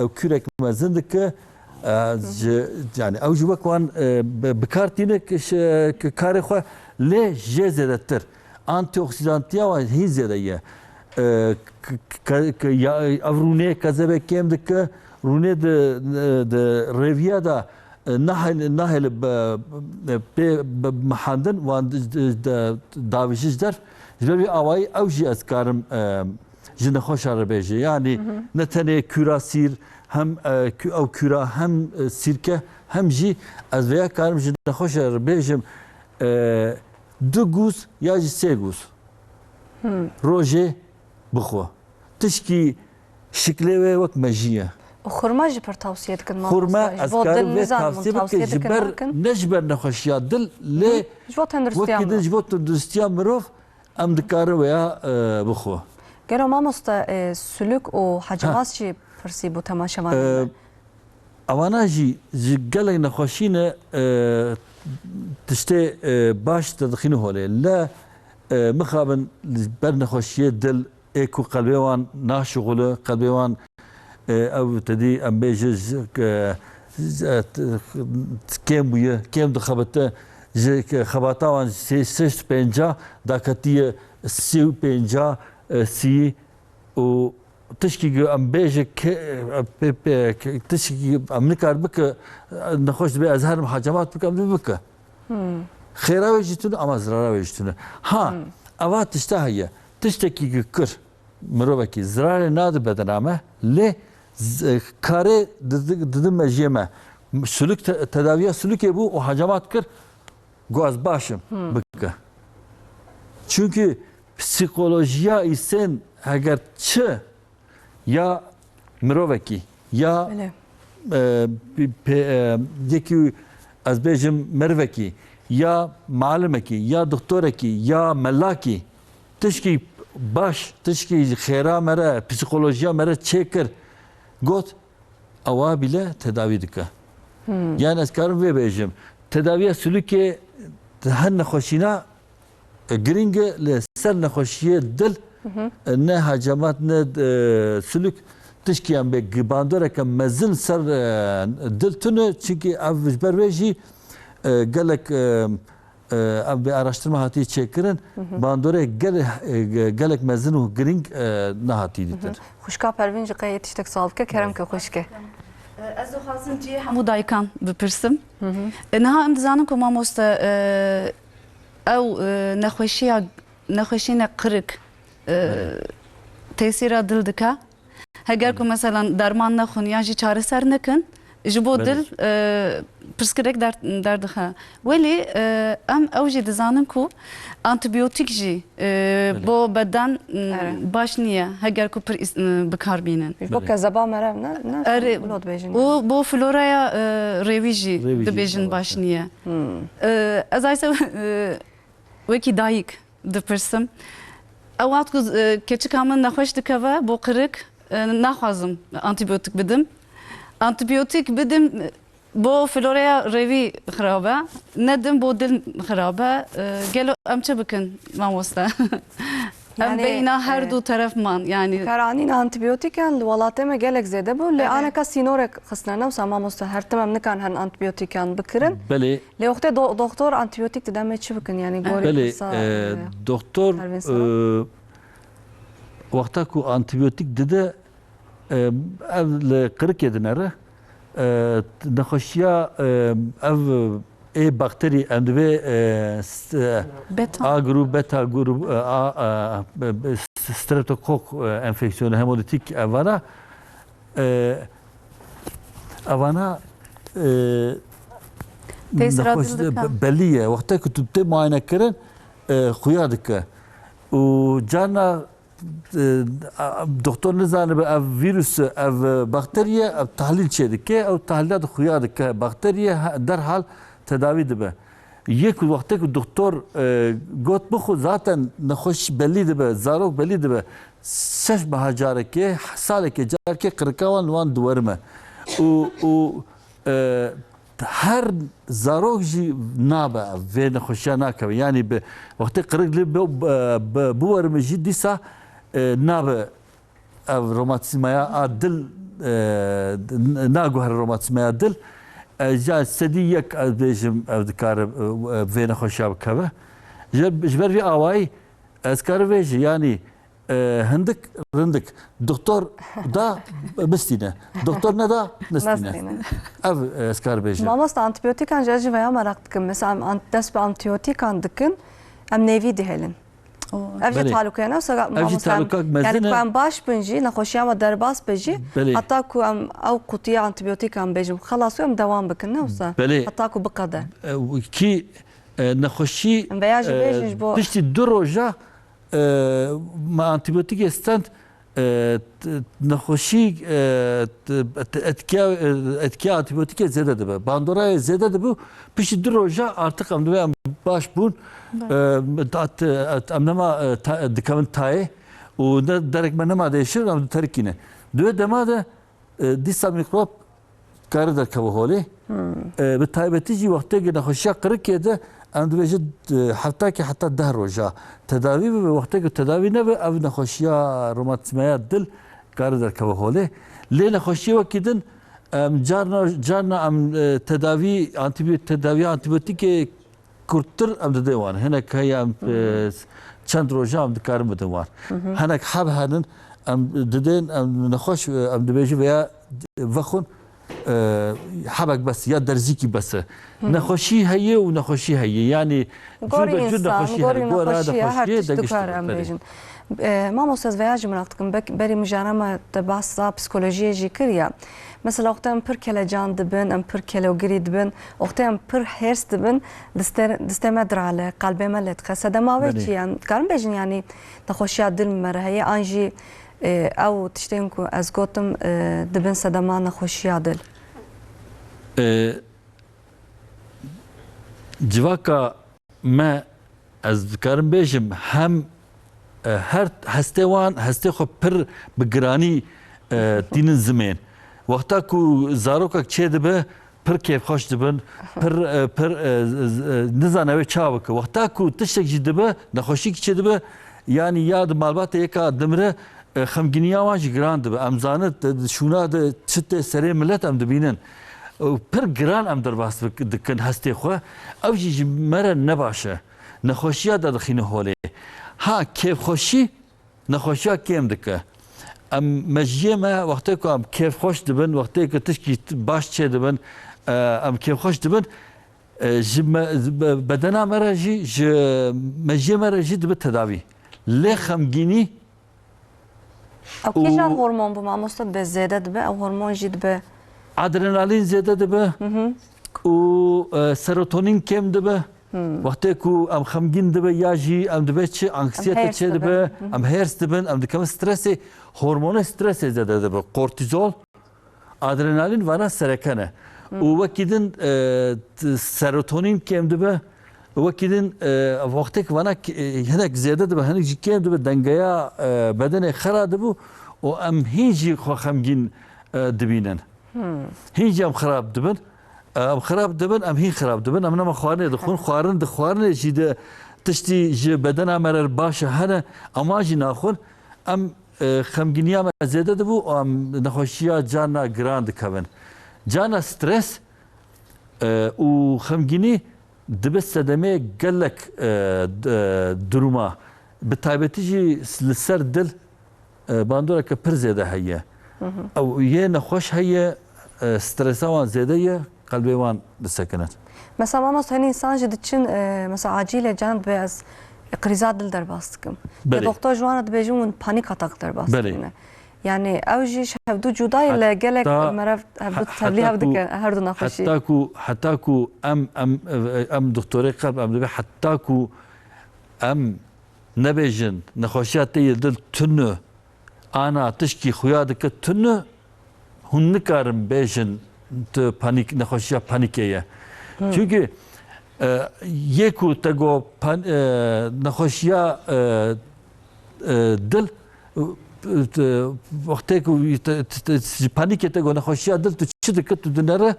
او كورك مازندك يعني او جوك وان بكارتينك كاري خو لي جزدتر انتي اوكسيدانتيا وهي زديه افروني كذا كيم دك روني د ريفيا دا نهل بمحندن وان داويش در جبي اواي اوجي اسكارم جن خوش عربیه yani ne tane küra sir hem küra hem sirke hem ji az veya karım jin خوش عربیه du guz ya ji se guz روجه بخوا تشکی شکلی وک مجیه و خورما جی پر توصیه دکن خورما از کار و توصیه توصیه که جبر نجبر نخوشیات دل لی جبو تندرستیام وکی جبو تندرستیام مروف ام دکاره ویا بخوا گرو ما مست سلوک و حجمات چی پرسی بو تماشاوان اوانا جی گله نخوشینه تشته باش تدخینه هوله لا مخابن بر نخوشیه دل ايكو قلبيوان ناشغله قلبيوان او تدي ام بيجز كم بيه كم دخبته خباتاوان سيش بينجا داكتيه سيو بينجا سي و تشكي ام بيجي تشكي ام نكار بك نخش بي ازهر محاجمات بك ام بك خيراوي جيتون اما زراراوي جيتون ها اوات تشتهيه تشتكي كر مروبكي زرار ناد بدنامه ل kare dedim meciyeme sülük tedaviye sülük bu o hacamat kır goaz başım bıkkı. Çünkü psikolojiya isen eğer çı ya miroveki ya yeki az bejim merveki ya malimeki ya doktoreki ya mellaki tişki baş tişki xera mere psikolojiya mere çekir got ava bile tedavi dike. Yani ez karim ve bejim tedaviye sülüke her nekhoşina gringe le ser nekhoşiye dil ne hacamat ne sülük tişkiyen be gibandoreke mezin ser dil tünü çünkü ev berbeji gelek ev bir araştırma hati çekirin bandore gelek mezin u gring ne hati ditir. Xuşka pervinci qayet iştek sağlıkka kerem ki xuşke. Ez dixwazim cî hemû daykan bipirsim. Niha em dizanin ku mamoste ew nexweşîna qirik tesîra dil dike. Heger ku mesela derman nexwin ya jî çareser nekin ji bo dil pirsgirêk derdixe. Welî em ew jî dizanin ku antibiyotik jî bo beden baş niye heger ku pir bikarbînin. Bu kezaba merev ne? Bulot bejin. O bu floraya rêvî jî dibêjin baş niye. Ez ayse wekî dayîk dipirsim. Ewat ku keçika min nexweş dikeve bo qirik naxwazim antibiyotik bidim. Antibiyotik bidim bo floraya rêvî xirabe nedim bo dil xirabe gelo em çi bikin mamoste. Em beyna her du tarafman yani. Karanîn antibiyotiken li welatê me gelek zêde bû lê aneka sînorek xistine newsa mamoste her tim em nikan her antibiyotikan bikirin. Belê Lê wextê doktor antibiyotik dide me çi bikin yani belê doktor wexta ku antibiyotik dide ev li qirikê dinere nexweşiya ev bakteri em divê A grup, beta grup, streptokok enfeksiyonu hemolitik evana belliye vakti ki tüpte muayene kirin xuya dike u cana doktor nizanı ev virüsü ev bakteriye ev tahlil çedike ev tahlilde xuya dike bakteriye derhal tedavi dibe یک وقتی که دکتر گفت بخو zaten نخوش belli dibe zarok belli dibe سش بهجاره که ساله که جار که قرکوان وان دورمه و هر زاروک جی نابه و نخوشیا نکوه یعنی به وقتی قرک لی بورمه جی دیسا نابه روماتیسمایا دل ناگوهر روماتیسمایا دل جا سدی یک بیشم افکار وین خوشا بکوه جبر وی آوای از کار ویج یعنی هندک رندک دکتر دا بستینه دکتر نه دا نستینه اف از کار بیج مامست antibiyotikan jajı veya merak dikin mesela dest bir antibiyotikan dikin em nevi dihelin evci taluka ne sonra yani kan baş binci naxoşiya ve derbas beji hatta ku em ev kutuya antibiyotikan bejim xalas em devam bikin ne olsa hatta ku bikade ki naxoşi veya ji bejij bu pişti 2 roja ما انتیبیوتیک استند نخوشی etki antibiyotik zede de be. Bandora zede de bu. Pişi dur roja artık am de baş bun. Am nema dikavın taye. O da derek menema değişir am terkine. Döve dema da disa mikrop karı der kavaholi. Bi taybetici vakte gene hoşya kırık yedi. Am de vecid hafta ki hatta ده roja. Tedavi ve vakte ki tedavi ne be ev nehoşya romatizmaya dil karı der kavaholi. Le nehoşya vakidin carna am tedavi antibiyotik kurttur am de devan. Henek hay am çand roja am dikarım de var. Henek hab hadin am dedin am nehoş am de beji veya vakun حبك بس يا درزيكي بس نخوشي هي ونخوشي هي يعني گوری انسان گوری نخوشی هر تشتکار ام بیجن ما مستز ویاج مناطقم بری مجانمه تباسا پسیکولوژی جی کریا مثلا وقتام پر کلا جان دبن ام پر کلا وگری دبن وقتام پر هرس دبن دستمدر على قلبي ملت خسد ما وجه يعني كارم بیجن يعني نخوشی دل مره هي انجي او تشتینکو از گوتم دبن صدما نخوشی دل civaka me ez dikarim bêjim hem her hestê wan hestê xwe pir bi giranî tînin zimên. Wexta ku zarokek çê dibe pir kêfxweş dibin, pir nizane wê çav bike. Wexta ku tiştek jî dibe, nexweşîkî çê dibe, yanî ya di malbatê yeka dimire xemgîniya wan jî giran dibe. Em zanin şûna de çi tê serê millet em dibînin. پر گران ام در باس دکن هستی خو او جی مره نباشه نخوشیا در دخینه هولی ها کیف خوشی نخوشیا کیم دکه ام مجیه ما وقتی که ام کیف خوش دبن وقتی که تشکی باش چه دبن ام کیف خوش دبن جی بدنا مره جی مجیه مره جی دبن تداوی لی خمگینی او کی جان هورمون bu mamosta be zede dibe او هورمون جی dibe adrenalin zede dibe و serotonin kem dibe وقتی کو ام خمگین dibe ya jî em dibe çi anksiyete çe dibe em hers dibin em dikeme stresi hormonu stresi zede dibe kortizol adrenalin vana serekene و وکیدن serotonin kem dibe وکیدن وقتی که vana هنک زیاده dibe هنک jî kem dibe dengeye bedene xera dibu و em hiç xwe xemgîn dibînin هیچ ام خراب دبن ام خراب دبن ام هی خراب دبن ام نما خوارنه دخون خوارنه جیده تشتی جی بدن امرر باشه هنه اما جی ناخون ام خمگینیا ما زیاده دبو ام نخوشیا جانا گراند کبن جانا سترس و خمگینی دبس صدمه گلک دروما بتایبتی جی لسر دل باندورا که پر زیاده هیه او یه نخوش هیه استرسا وان زیاده یه قلبی وان بسکنت مثلا ما هنی انسان جد چن مثلا عاجل جان به از قریزات دل در باستکم دکتر جوان دبیجون پانیک اتاک در باستکم yani اوجی شهودو جدای لگلک مرف هبدو تبلیغ بدک هر دو نخوشی حتی کو ام دکتری قلب ام دبی حتی کو ام نبیجن نخوشیات دل تنو ana tişki xuya dike tunu hun nikarim bêjin tu panik nexweşiya panîkeye çünkü yê ku te got nexweşiya dil wextê ku panîkê te got nexweşiya dil tu çi dike tu dinere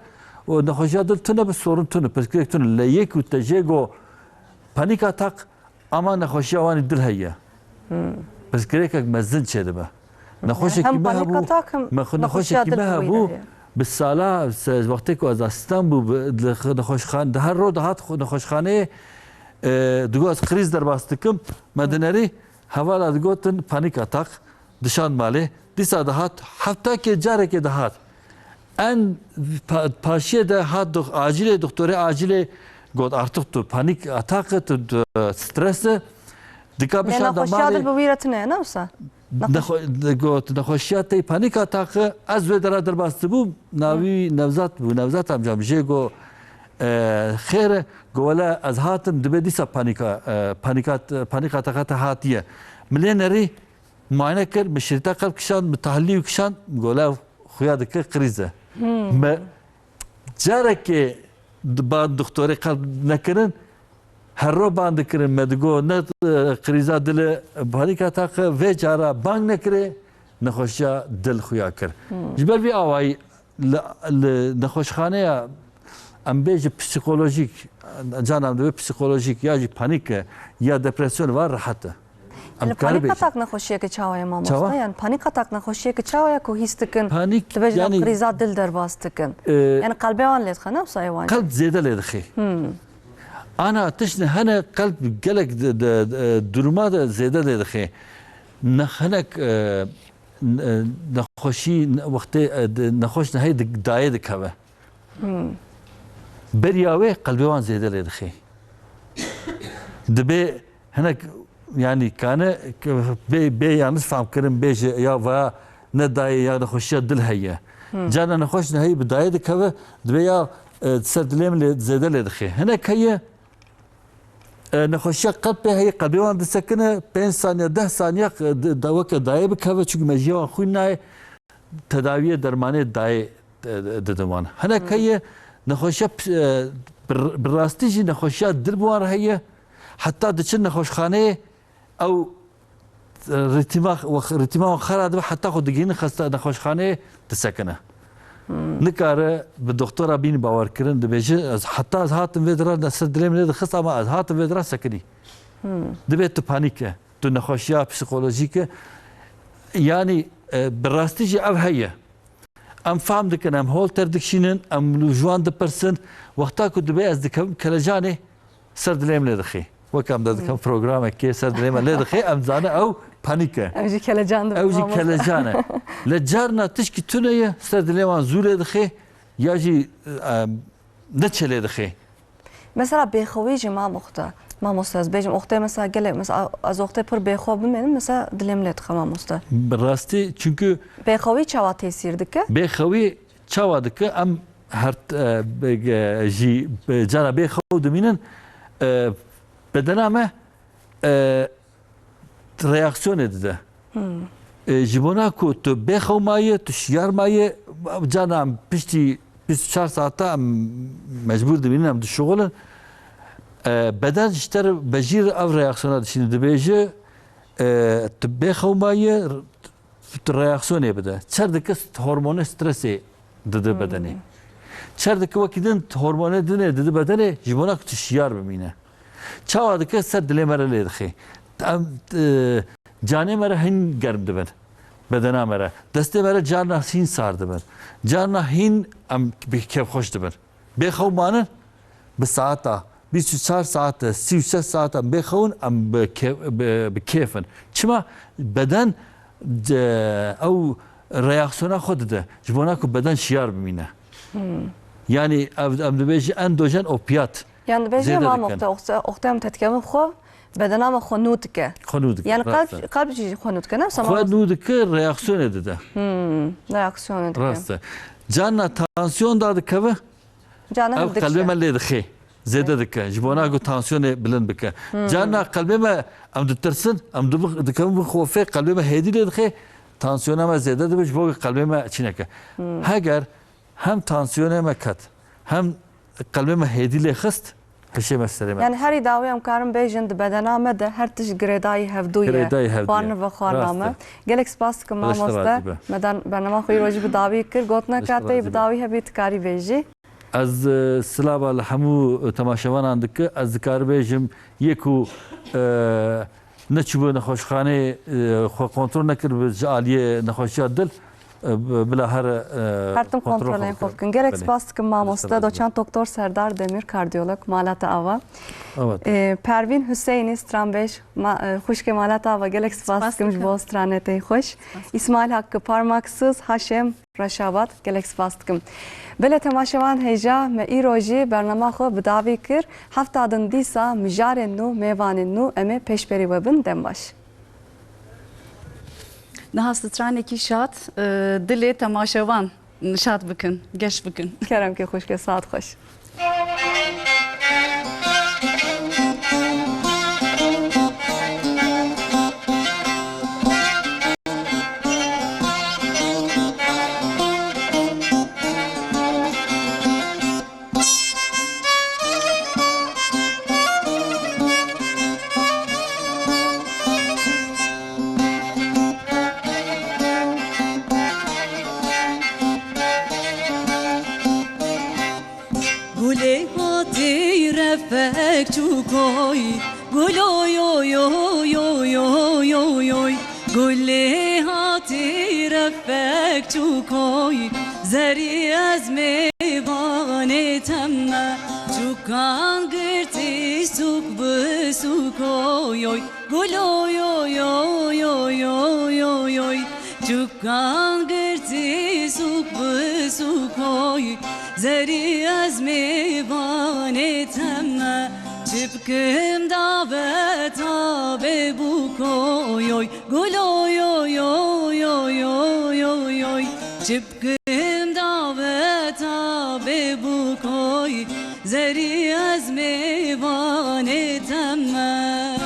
û nexweşiya dil tune bi sorun tune pirsgirêk tune lê yê ku te jê got panîk atak ama nexweşiya wanî dil heye pirsgirêkek mezin çê dibe نخوشکی به بو نخوشکی به بو به سالا وقتی که از استانبول نخوشخانه ده هر رو دهات نخوشخانه دیگه از kriz در باستکم مدنری حوالا دیگه‌تن پانیک اتاک دشان ماله دیسا دهات هفته که جاره که دهات en paşiye de hat acile doktora acile god artık tu panik atak tu stresi dikkat bir şey da mali bu viratne ne olsa نخوشیات پانیک اتاق از و در باسته بو ناوی نوزات بو نوزات هم جام جگو خير قولا از هاتم دبي ديسا بانيكا تاقات هاتيه ملينري معاينه كر بشريطه قلب كشان بتحلي وكشان قولا خويا دك قريزه ما جارك بعد دكتوري قلب نكرن هرو باند کرن مدگو نه قریزا دل بانیکا تاق و جارا بانگ نکره نخوشیا دل خویا کر جبر بی آوای نخوشخانه ام بیج پسیکولوژیک جانم دو پسیکولوژیک یا جی پانیک یا دپرسیون var rahatı. پانیک اتاک نخوشیه که چاوای ما ماستا یعنی پانیک اتاک نخوشیه که چاوای کو هیستکن پانیک یعنی قریزا دل در باستکن یعنی قلبی آن لید خنم سایوان قلب زیاده لید خی أنا تشنه هنا قلب قلق درمات زيادة لدخي نخنك نخوشي وقت نخوش نهاي داية دكوا برياوي قلبي وان زيادة لدخي دبي هناك يعني كان بي يعني فهم كرم بيج يا فا نداي يا نخوشي دل هي جانا نخوش نهاي بداية دكوا دبي يا تسدلهم زيادة لدخي هناك هي نخوشی قلب هی قلبی وان دسکنه 5 ثانیه 10 ثانیه دوک دایه بکوه چون مجیان خوی نه تداوی درمانی دایه ددمان هنر کیه نخوشی براستی جی نخوشی دل بوار هیه حتی دچن نخوشخانه او ریتما خراد و حتی خود دیگه خسته نخوشخانه دسکنه نکاره به دکتر بین باور کردن دبیجه حتی از هاتم ویدرا نصر دلیم نید خست اما از هاتم ویدرا سکنی دبیت تو پانیکه تو نخوشیا پسیکولوژیکه یعنی براستی جی او هیه ام فهم دکن ام هول تردکشینن ام لوجوان دپرسن وقتا که دبی از دکم کلجانه سر دلیم نید خی وکم دکم پروگرام که سر دلیم نید خی ام زانه او پانیکه اوجی کلجان اوجی کلجانه لجارنا تشکی تونه سر دلیوان زوله دخی یا جی نچله دخی مثلا بخوی جی ما مستاز بیجم اخته مثلا گله مثلا از اخته پر بخو بمنم مثلا دلیم لید خما مستا براستی çünkü بخوی چوا تاثیر دکه بخوی چوا دکه ام هر جی جانا بخو دمینن بدنامه reaksiyon edildi. Jibona ku tu bexawmaye tu şiyar maye canam pişti 24 saatte mecbur dibinem şoğulun beden işler bejir av reaksiyona şimdi dibeci tu bexawmaye reaksiyon yapıda. Çerdeki hormonu stresi dedi bedeni. Çerdeki vakidin hormonu dedi bedeni jibona ku tu şiyar bimine. Çavadaki ser dilemere ledxi. جانه مرا هین گرم دبن بدنا مرا دسته مرا جانا هین سار دبن جانا هین ام بکیف خوش دبن بخو مانن به ساعتا 24 ساعت 36 ساعت بخون ام بکیفن چما بدن او reaksiyona خود ده جبونا کو بدن شیار بمینه yani ام دبیج اندوجن اوپیات yani beje ma muhtem tetkemi xo بدنام خنودکه یعنی قلب چیزی خنودکه نه سما خنودکه reaksiyon edildi reaksiyon edildi rastı canna tansiyon da dikeve canna kalbime ledxi zede dike jibona go tansiyon bilen bike canna kalbime am ditersin am dikeve bu xofe kalbime hedi ledxi tansiyonama zede de bu kalbime çineke hager hem tansiyonama kat hem kalbime hedi le xist yani her davi am karim bejin de bedename de her tiş gredayı hevduye barne ve xwarname gelek spas ki ma mosta medan bernama xoy roji bi davi kir gotna kate bi davi hebit kari beji az silaba lhamu tamaşavan dike az dikar bejim yeku neçbu nexoşxane xo kontrol nekir bi aliye nexoşiya dil بلا هر تم کنترل این خوب کن گرک سپاس که ما مسته دوچان دکتر سردار دمیر کاردیولوگ مالات آوا پروین حسینی استرانبش خوش که مالات آوا گرک سپاس که مجبور استرانه تی خوش اسماعیل حق پارماکسز هاشم رشابات گرک سپاس کم بله تماشاوان هیجا ما ای روزی برنامه خو بداوی کر هفته دن دیسا مجار نو میوان نو امه پیشبری وبن دمباش Daha straneki şat, dili temaşavan şat bükün, geç bükün. Kerem ki hoş ke saat hoş. رفک چوکای گلوی اوی اوی اوی اوی اوی اوی گلی هاتی رفک چوکای زری از میوان تمه چوکان گرتی سوک بسوکای اوی گلوی اوی اوی اوی اوی اوی اوی چوکان گرتی سوک بسوکای زری از میوان تمه چپکم دعوت آب بوکوی اوی گلوی اوی اوی اوی اوی اوی اوی چپکم دعوت آب بوکوی زری از میوان تمه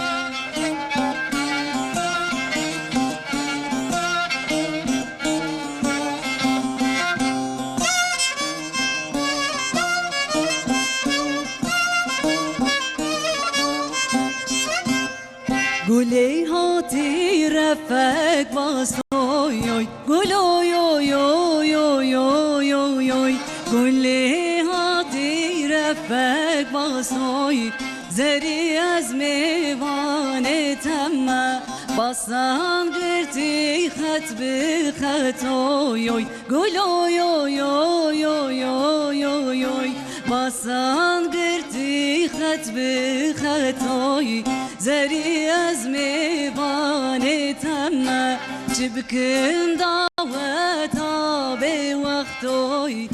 گلی هاتی رفک واسوی اوی گلوی اوی اوی اوی اوی اوی اوی گلی هاتی رفک واسوی زری از میوان تمه باسان گرتی خط به خط اوی اوی گلوی اوی اوی اوی اوی اوی اوی باسان گرتی خط به خط اوی زری از میوان تمه چبکن دعوت آب وقتوی